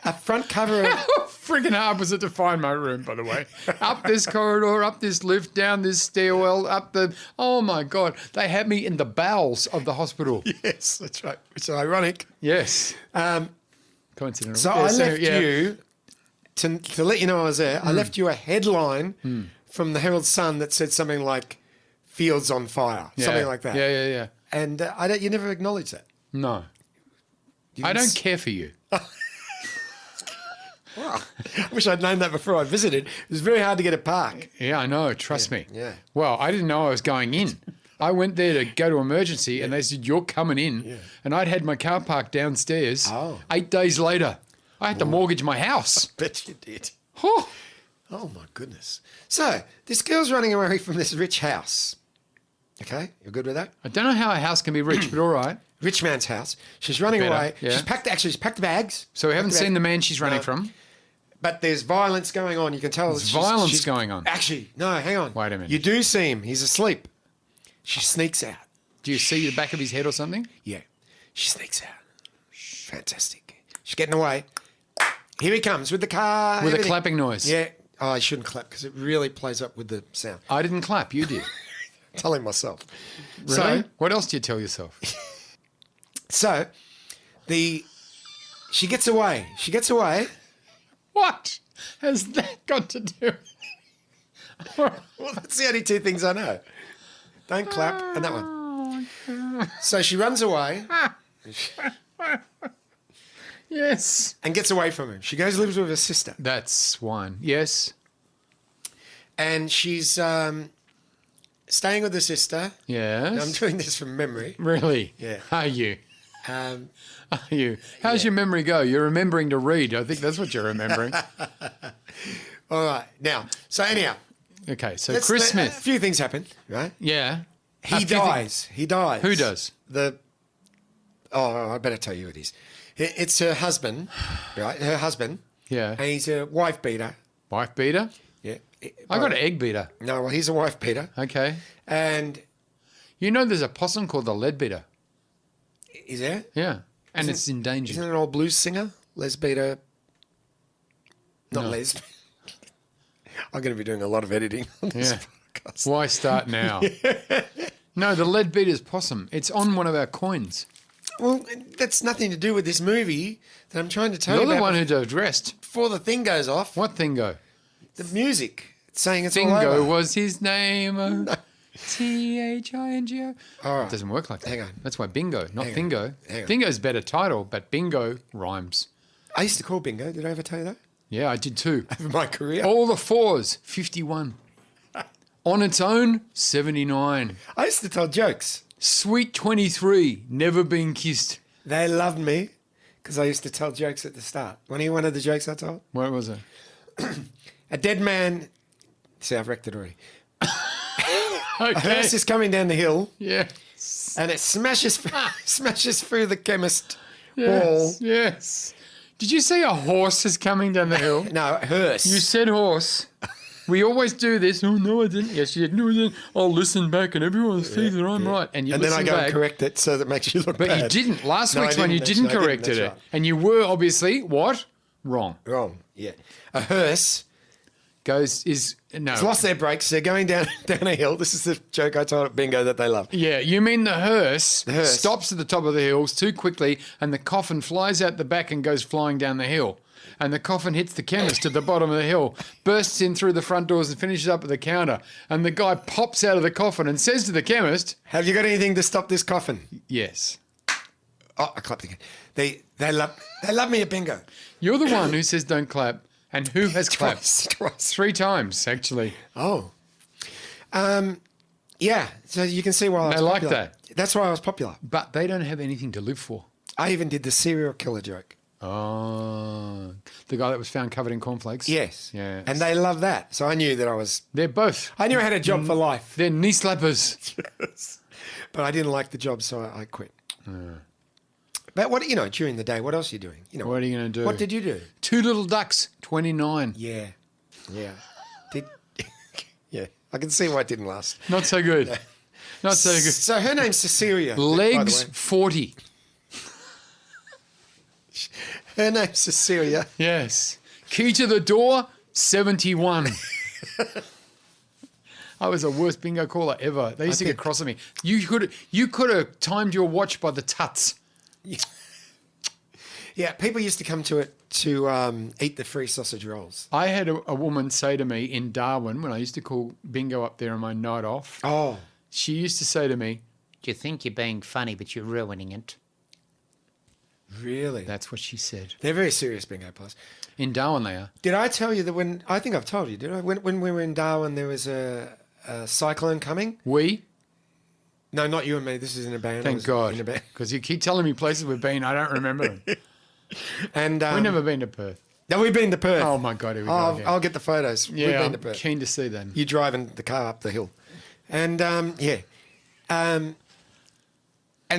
a front cover of... Friggin' hard was it to find my room, by the way. Up this corridor, up this lift, down this stairwell, up the... Oh, my God. They had me in the bowels of the hospital. Yes, that's right. Which is ironic. Yes. Coincidental. So Yeah, I left yeah. you, to let you know I was there, I left you a headline from the Herald Sun that said something like, "Fields on fire," Yeah. something like that. Yeah. And you never acknowledged that. No. You I didn't don't care for you. Wow. I wish I'd known that before I visited. It was very hard to get a park. Yeah, I know. Trust me. yeah. Well, I didn't know I was going in. I went there to go to emergency and they said, you're coming in. Yeah. And I'd had my car parked downstairs. Oh. 8 days later, I had to mortgage my house. Bet you did. Oh, Oh, my goodness. So, this girl's running away from this rich house. Okay? You're good with that? I don't know how a house can be rich, but all right. Rich man's house. She's running Better, away. yeah. She's packed the bags. So we haven't Packed seen the bag- man she's running No. from. But there's violence going on. You can tell. There's violence going on. Actually, no, hang on. Wait a minute. You do see him. He's asleep. She sneaks out. Do you see the back of his head or something? Yeah. She sneaks out. Fantastic. She's getting away. Here he comes with the car. With a everything. clapping noise. Yeah. Oh, I shouldn't clap because it really plays up with the sound. I didn't clap. You did. Telling myself. Really? What else do you tell yourself? So she gets away. She gets away. What has that got to do? Well, that's the only two things I know. Don't clap and that one. So she runs away Yes. and gets away from him. She goes and lives with her sister. That's one. Yes. And she's staying with her sister. Yes. I'm doing this from memory. Really? Yeah. Are you? Um, Are you? How's your memory go? You're remembering to read. I think that's what you're remembering. all right. Now, so anyhow. Okay, so Chris A Smith. few things happen, right? Yeah. He dies. He dies. Who does? I better tell you who it is. It's her husband, right? Her husband. Yeah. And he's a wife beater. Wife beater? Yeah. I got an egg beater. No, well, he's a wife beater. Okay. And You know there's a possum called the lead beater. is there? Yeah. And it's endangered. Isn't it an old blues singer? Les beater. Not No. Les. I'm going to be doing a lot of editing on this Yeah. podcast. Why start now? No, the lead beater's possum. It's on one of our coins. Well, that's nothing to do with this movie that I'm trying to tell You're you the about one who addressed. before the thing goes off. What Thingo? The music. It's saying it's all Thingo over. was his name. Thingo. All right. It doesn't work like that. Hang on. That's why bingo, not Hang on. Thingo. Hang on. Thingo's better title, but bingo rhymes. I used to call bingo. Did I ever tell you that? Yeah, I did too. Over my career. All the fours, 51. On its own, 79. I used to tell jokes. Sweet 23, never been kissed. They loved me because I used to tell jokes at the start. Want to hear one of the jokes I told? What was it? A dead man. See, I've wrecked it already. A Okay. hearse is coming down the hill Yeah. and it smashes through the chemist wall. Yes. Yes. Did you say a horse is coming down the hill? No, a hearse. You said horse. We always do this. Oh, no, I didn't. Yes, you did. No, I didn't. I'll listen back and everyone sees that I'm right. And you and then I listen go back. and correct it so that makes you look But bad. you didn't. Last No, I week's one, you didn't, didn't actually. I correct didn't, it. that's right. And you were obviously, what? Wrong. Wrong, yeah. A hearse Is no. has lost their brakes. They're going down a hill. This is the joke I told at bingo that they love. Yeah, you mean the hearse, hearse. stops at the top of the hills too quickly and the coffin flies out the back and goes flying down the hill. And the coffin hits the chemist at the bottom of the hill, bursts in through the front doors and finishes up at the counter. And the guy pops out of the coffin and says to the chemist, Have you got anything to stop this coffin? yes. Oh, I clapped again. They love me at bingo. You're the one who says don't clap. And who has clapped? Twice. 3 times, actually. Oh. Yeah, so you can see why I was They like popular. that. That's why I was popular. But they don't have anything to live for. I even did the serial killer joke. Oh, the guy that was found covered in cornflakes? Yes. Yeah. And they love that. So I knew that They're both. I knew I had a job for life. They're knee slappers. But I didn't like the job, so I quit. But what, during the day, what else are you doing? What are you going to do? What did you do? 2 little ducks, 29. Yeah. Yeah. I can see why it didn't last. Not so good. Not so good. So her name's Cecilia. Legs, by the 40. way. Her name's Cecilia. Yes. Key to the door, 71. I was the worst bingo caller ever. They used to get cross at me. You could have timed your watch by the tuts. Yeah, people used to come to it to eat the free sausage rolls. I had a woman say to me in Darwin when I used to call bingo up there on my night off. Oh. She used to say to me, You think you're being funny, but you're ruining it. Really? that's what she said. They're very serious bingo players. In Darwin they are. Did I tell you that I think I've told you, did I? When we were in Darwin, there was a cyclone coming. We? No, not you and me. This is in a band. I Thank was God. In a band. Because you keep telling me places we've been, I don't remember them. And We've never been to Perth. No, we've been to Perth. Oh my God, here we go again. I'll get the photos. We've Yeah, been I'm to Perth. keen to see them. You driving the car up the hill, and and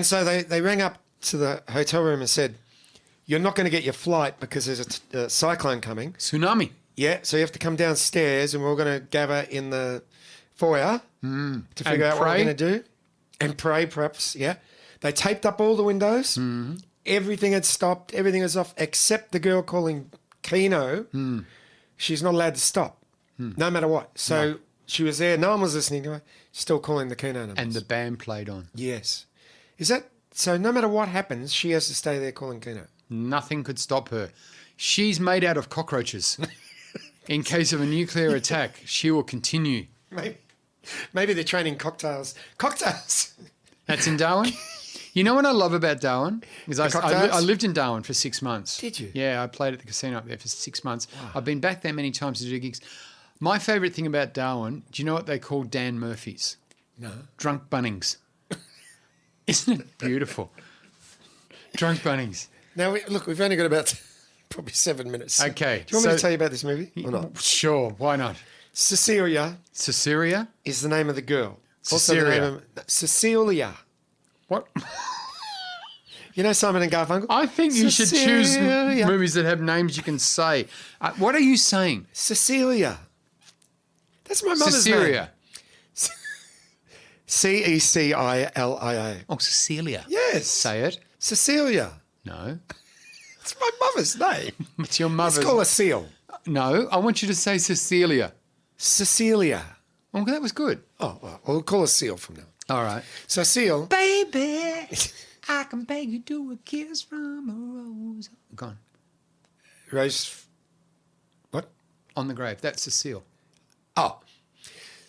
so they rang up to the hotel room and said, "You're not going to get your flight because there's a cyclone coming." Tsunami. Yeah, so you have to come downstairs, and we're all going to gather in the foyer to figure out what we're pray? going to do, and pray, perhaps. Yeah, they taped up all the windows. Everything had stopped. Everything was off except the girl calling Keno. She's not allowed to stop, no matter what. So she was there. No one was listening to her. Still calling the Keno numbers. And the band played on. Yes, is that So no matter what happens, she has to stay there calling Keno. Nothing could stop her. She's made out of cockroaches. In case of a nuclear attack, she will continue. Maybe they're training cocktails. Cocktails! That's in Darwin? You know what I love about Darwin? Is I cocktails? lived in Darwin for 6 months. Did you? Yeah, I played at the casino up there for 6 months. I've been back there many times to do gigs. My favourite thing about Darwin, do you know what they call Dan Murphys? No. Drunk Bunnings. Isn't it beautiful? Drunk Bunnings. Now, look, we've only got about probably 7 minutes. Okay. Do you want me to tell you about this movie or not? Sure, why not? Cecilia Cecilia? is the name of the girl. Cecilia. Cecilia. What? You know Simon and Garfunkel? I think you should choose Cecilia. movies that have names you can say. What are you saying? Cecilia. That's my mother's Cecilia. name. Cecilia. Oh, Cecilia. Yes. Say it. Cecilia. No. It's my mother's name. It's your Let's mother's. call her Seal. No, I want you to say Cecilia. Cecilia. Oh, that was good. Oh, well, we'll call her Seal from now. All right. So Seal. Baby, I can beg you to a kiss from a rose. Gone. Rose. What? On the grave. That's Cecile. Oh.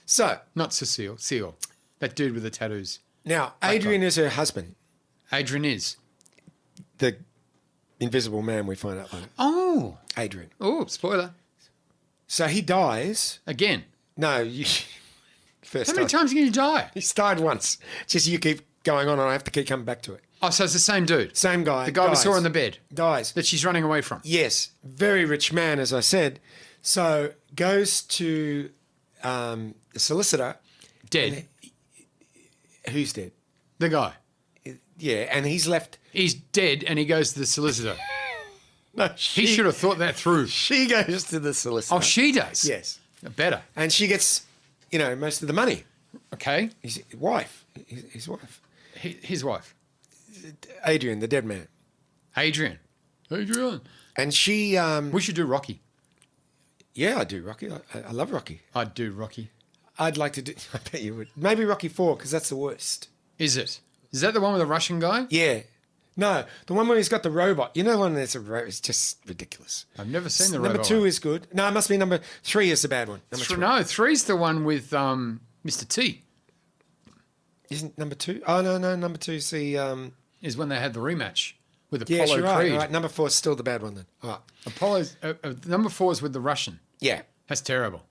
So Not Cecile. Seal. That dude with the tattoos. now Adrian is her husband. Adrian is. The invisible man we find out later. Oh. Adrian. Oh, spoiler. So he dies. Again. No, you first How many time. times can you die? He's died once. Just you keep going on and I have to keep coming back to it. Oh, so it's the same dude. Same guy. The guy we dies. saw on the bed Dies. that she's running away from. Yes. Very rich man, as I said. So goes to the solicitor. Dead. Who's dead? The guy. Yeah, and he's left. He's dead and he goes to the solicitor. No, He should have thought that through. She goes to the solicitor. Oh, she does? Yes. Better. And she gets, most of the money. Okay. His wife. His wife. His wife. Adrian, the dead man. Adrian. Adrian. And she, We should do Rocky. yeah, I do Rocky. I love Rocky. I'd do Rocky. I'd like to do, I bet you would. Maybe Rocky 4, because that's the worst. Is it? Is that the one with the Russian guy? Yeah. No, the one where he's got the robot. You know the one that's a robot? It's just ridiculous. I've never seen the Number robot 2 one. is good. No, it must be number 3 is the bad one. Number 3. No, 3's the one with Mr. T. Isn't number 2? Oh, no, number 2's the... Is when they had the rematch with Yes, Apollo you're right. Creed. All right. Number 4 is still the bad one then. All right. Apollo's number 4 is with the Russian. Yeah, That's terrible.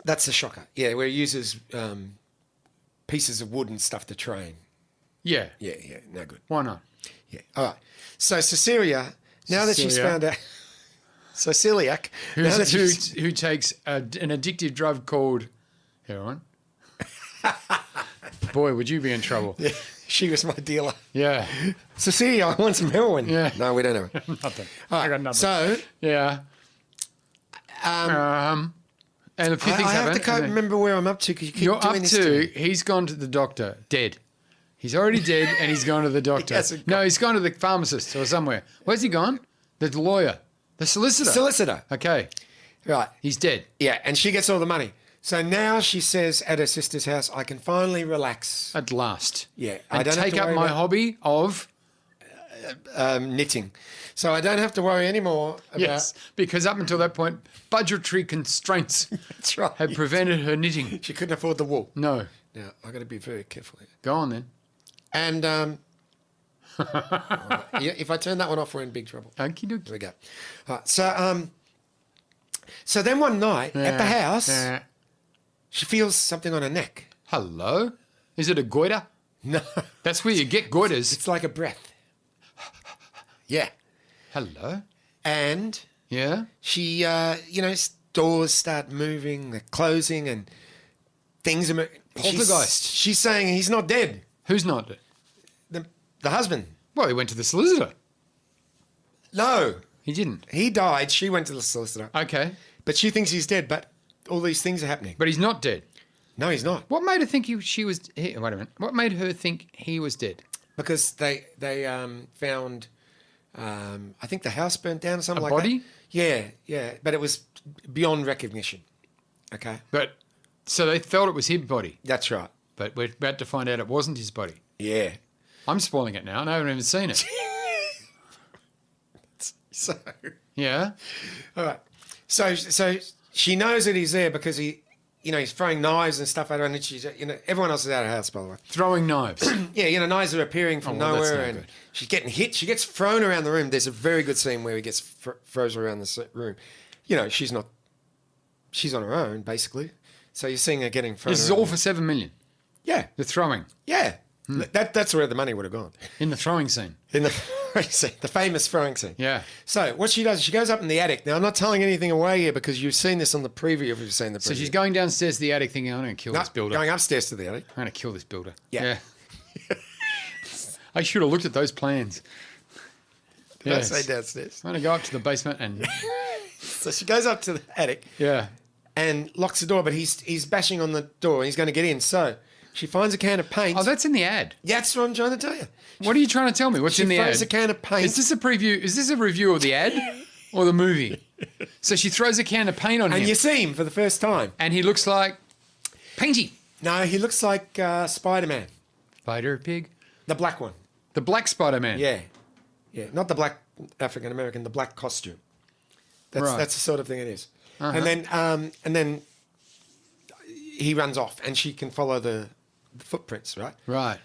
that's the shocker. Yeah, where he uses pieces of wood and stuff to train. Yeah. Yeah, no good. Why not? Yeah, all right. So Cecilia, now that she's Cecilia. found out... So celiac. Now that she's... Who takes an addictive drug called heroin. Boy, would you be in trouble. Yeah, she was my dealer. Yeah. Cecilia, I want some heroin. Yeah. No, we don't know. Nothing. All I right, got nothing. So Yeah. And a few things I have to happen. can't remember where I'm up to because you keep You're doing up this to, me. he's gone to the doctor, dead. He's already dead and he's gone to the doctor. hasn't No, he's gone to the pharmacist or somewhere. Where's he gone? The lawyer. The solicitor. Solicitor. Okay. Right. He's dead. Yeah, and she gets all the money. So now she says at her sister's house, I can finally relax. At last. Yeah, And I don't have take to up worry my about- hobby of... Knitting. So I don't have to worry anymore about... Yes, because up until that point, budgetary constraints That's right. had prevented her knitting. She couldn't afford the wool. No. Now, I've got to be very careful here. Go on then. And yeah, if I turn that one off, we're in big trouble. Okie There dokie. we go. All right, so then one night at the house, she feels something on her neck. Hello? Is it a goiter? No, That's where you get goiters. it's like a breath. Yeah. Hello? And Yeah? she, doors start moving, they're closing, and things are moving. Poltergeist. She's saying he's not dead. Who's not dead? The husband. Well, he went to the solicitor. No, He didn't. he died. She went to the solicitor. Okay. But she thinks he's dead, but all these things are happening. But he's not dead. No, he's not. What made her think she was... Wait a minute. What made her think he was dead? Because they found, I think the house burnt down or something A like body? that. Yeah. But it was beyond recognition. Okay. But... So they felt it was his body. That's right. But we're about to find out it wasn't his body. Yeah. I'm spoiling it now and I haven't even seen it. So, Yeah. all right. So she knows that he's there because he's throwing knives and stuff at her, and she's, everyone else is out of the house, by the way. Throwing knives. Yeah, knives are appearing from well, that's nowhere, no and good. she's getting hit. She gets thrown around the room. There's a very good scene where he gets frozen around the room. She's on her own, basically. So you're seeing her getting thrown This is around. all for 7 million. Yeah, The throwing. yeah. That's where the money would have gone. In the throwing scene. In the the famous throwing scene. Yeah. So what she does is she goes up in the attic. Now, I'm not telling anything away here because you've seen this on the preview if you've seen the preview. So she's going downstairs to the attic thinking, I'm going to kill No, this builder. going upstairs to the attic. I'm going to kill this builder. Yeah. I should have looked at those plans. Did I Yes. say downstairs? I'm going to go up to the basement and... So she goes up to the attic Yeah. and locks the door, but he's bashing on the door and he's going to get in. So she finds a can of paint. Oh, that's in the ad. That's what I'm trying to tell you. What are you trying to tell me? What's She in the ad? throws a can of paint. Is this a preview? Is this a review of the ad or the movie? So she throws a can of paint on And him. you see him for the first time. And he looks like Painty. No, he looks like Spider-Man, Spider Pig. the black one. The black Spider-Man. Yeah, yeah, not the black African American, the black costume. Right. That's the sort of thing it is. And then he runs off, and she can follow the footprints. Right. Right.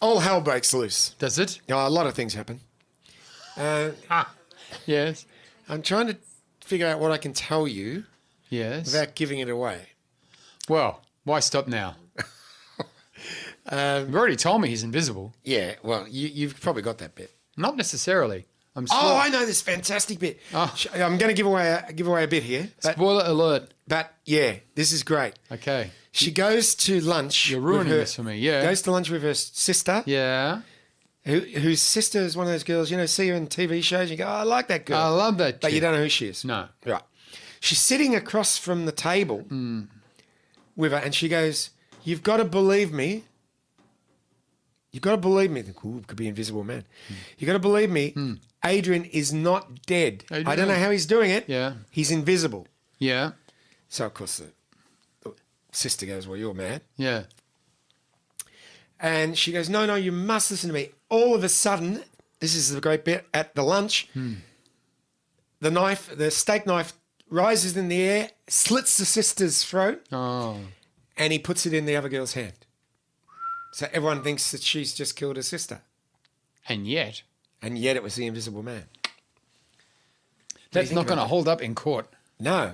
All hell breaks loose. Does it? A lot of things happen. Yes. I'm trying to figure out what I can tell you Yes. without giving it away. Well, why stop now? You've already told me he's invisible. Yeah, well, you've probably got that bit. Not necessarily. I'm Oh, I know this fantastic bit. Oh. I'm going to give away a bit here. Spoiler alert. But yeah, this is great. Okay. She goes to lunch. You're ruining with her, this for me. Yeah. Goes to lunch with her sister. Yeah. Whose sister is one of those girls, see her in TV shows. You go, oh, I like that girl. I love that. But you chick. don't know who she is. No. Right. She's sitting across from the table with her, and she goes, "You've got to believe me. You've got to believe me." Ooh, could be Invisible Man. You've got to believe me. Adrian is not dead. I don't know how he's doing it. Yeah. He's invisible. Yeah. So, of course, the sister goes, "Well, you're mad." Yeah. And she goes, no, you must listen to me. All of a sudden, this is the great bit, at the lunch, the steak knife rises in the air, slits the sister's throat, Oh. and he puts it in the other girl's hand. So everyone thinks that she's just killed her sister. And yet, It was the Invisible Man. that's think not going to about hold up in court. No.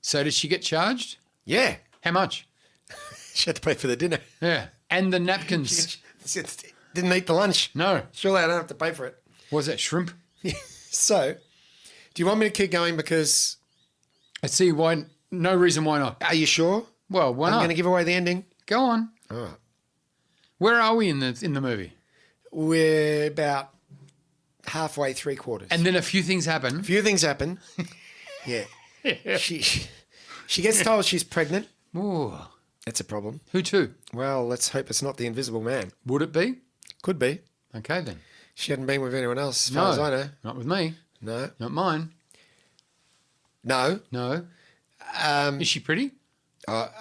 So did she get charged? Yeah. How much? She had to pay for the dinner. Yeah. And the napkins. She didn't eat the lunch. No. Surely I don't have to pay for it. Was that shrimp? So, do you want me to keep going? Because, I see why. No reason why not. are you sure? Well, why I'm not? going to give away the ending. Go on. All right. Where are we in the movie? We're about halfway, 3/4. And then a few things happen. a few things happen. Yeah. She gets told she's pregnant. Ooh. That's a problem. Who to? Well, let's hope it's not the Invisible Man. Would it be? Could be. Okay then. She hadn't been with anyone else, as far as I know. Not with me. No. Not mine. No. No. Is she pretty?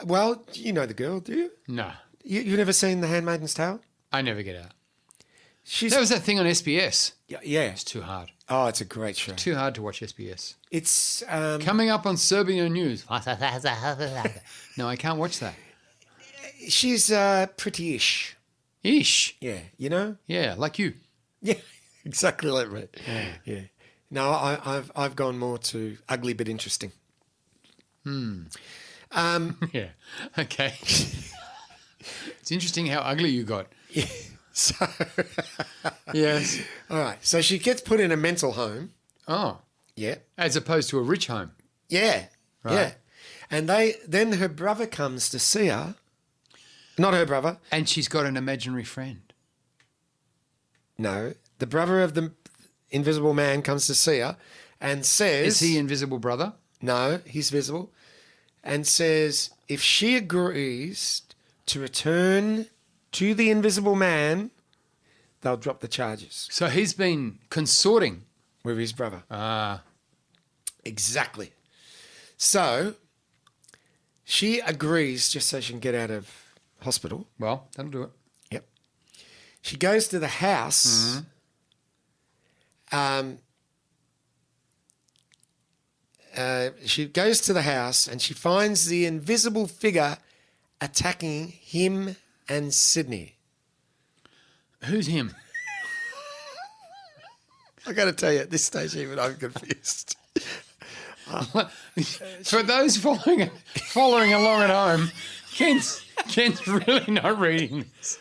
Well, you know the girl, do you? No. You've never seen The Handmaid's Tale? I never get out. She's That was that thing on SBS. yeah. It's too hard. Oh, it's a great show. Too hard to watch SBS. It's Coming up on Serbian News. No, I can't watch that. she's pretty-ish. Ish. Yeah, you know. Yeah, like you. Yeah, exactly like me. Yeah. No, I've gone more to ugly but interesting. Yeah. Okay. It's interesting how ugly you got. Yeah. So, Yes. all right. So she gets put in a mental home. Oh, Yeah. as opposed to a rich home. Yeah. Right. Yeah. And then her brother comes to see her. Not her brother. And she's got an imaginary friend. No. The brother of the Invisible Man comes to see her and says... Is he invisible brother? No, he's visible. And says if she agrees to return to the Invisible Man, they'll drop the charges So he's been consorting. with his brother. Ah. Exactly. So she agrees just so she can get out of hospital. Well, that'll do it. Yep. She goes to the house. She goes to the house and she finds the invisible figure attacking him and Sydney. Who's him? I got to tell you, at this stage, even I'm confused. For those following along at home, Ken's really not reading this.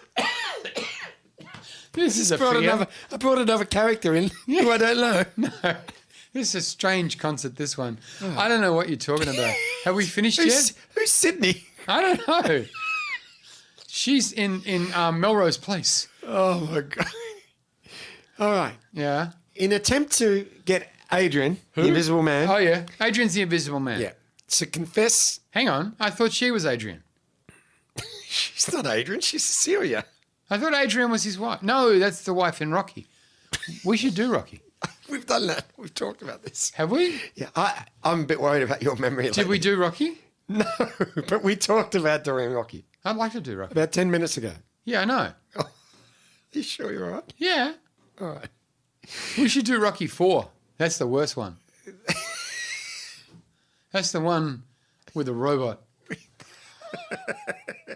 This is a fear. I brought another character in who I don't know. No, this is a strange concert, this one. I don't know what you're talking about. Have we finished yet? Who's Sydney? I don't know. She's in Melrose Place. Oh, my God. All right. Yeah. In attempt to get Adrian, the Invisible Man. Oh, yeah. Adrian's the Invisible Man. Yeah. To confess. Hang on. I thought she was Adrian. She's not Adrian. She's Cecilia. I thought Adrian was his wife. No, that's the wife in Rocky. We should do Rocky. We've done that. We've talked about this. Have we? Yeah. I'm a bit worried about your memory. Did we do Rocky? No, but we talked about doing Rocky I'd like to do Rocky. about 10 minutes ago. Yeah, I know. Are you sure you're all right? Yeah. All right. We should do Rocky 4. That's the worst one. That's the one with the robot.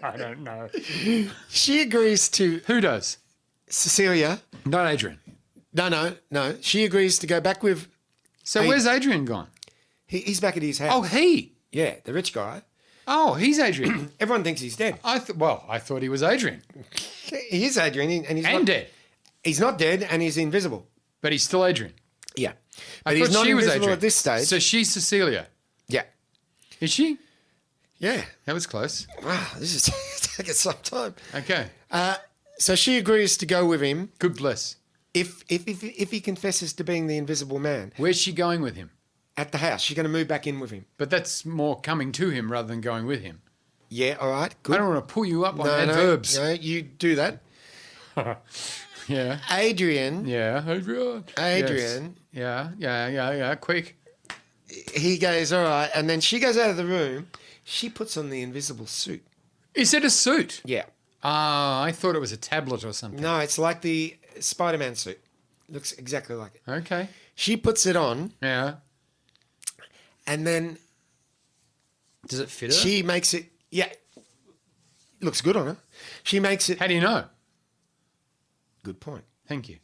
I don't know. She agrees to Who does? Cecilia. Not Adrian. No. She agrees to go back with. So where's Adrian gone? He's back at his house. Oh, he. Yeah, the rich guy. Oh, he's Adrian. Everyone thinks he's dead. I thought he was Adrian. He is Adrian, and he's And not dead. He's not dead, and he's invisible. But he's still Adrian. Yeah, I but he's thought not she was invisible Adrian. at this stage. So she's Cecilia. Yeah, Is she? yeah. That was close. Wow, this is taking some time. Okay. So she agrees to go with him Good bless. if he confesses to being the Invisible Man Where's she going with him? at the house. She's going to move back in with him. But that's more coming to him rather than going with him. Yeah, all right, good. I don't want to pull you up on adverbs. No, you do that. Yeah. Adrian, Yeah. Adrian, Yes. Yeah. Quick. he goes, all right, and then she goes out of the room. She puts on the invisible suit. Is it a suit? Yeah. I thought it was a tablet or something. No, it's like the Spider-Man suit. Looks exactly like it. Okay. She puts it on, Yeah. and then Does it fit her? she makes it. Yeah, looks good on her. She makes it. How do you know? Good point. Thank you.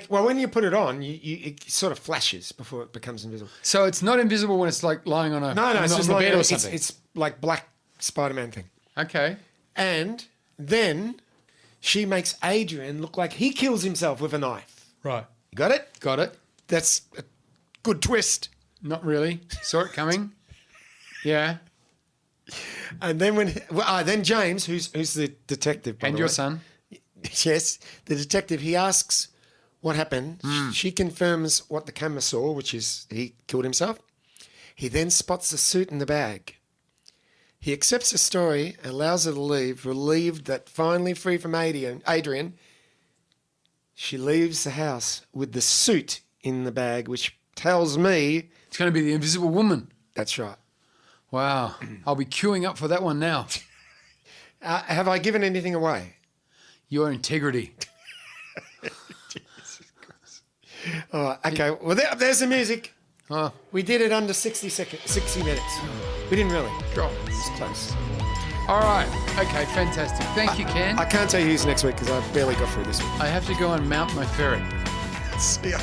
Well, when you put it on, it sort of flashes before it becomes invisible. So it's not invisible when it's like lying on a No, it's on just the like bed or something. it's like black Spider-Man thing. Okay. And then she makes Adrian look like he kills himself with a knife. Right. You got it? Got it. That's a good twist. Not really. Saw it coming. Yeah. And then then James, who's the detective, by And the your way. son. Yes, the detective, he asks what happened. Hmm. She confirms what the camera saw, which is he killed himself. He then spots the suit in the bag. He accepts the story, allows her to leave, relieved that finally free from Adrian, she leaves the house with the suit in the bag, which tells me It's going to be the Invisible Woman. that's right. Wow. I'll be queuing up for that one now. Have I given anything away? Your integrity. All right, okay, well, there's the music. Oh, We did it under 60 minutes. We didn't really. God. It's close. All right. Okay, fantastic. Thank you, Ken. I can't tell you who's next week because I barely got through this week. I have to go and mount my ferret. See ya.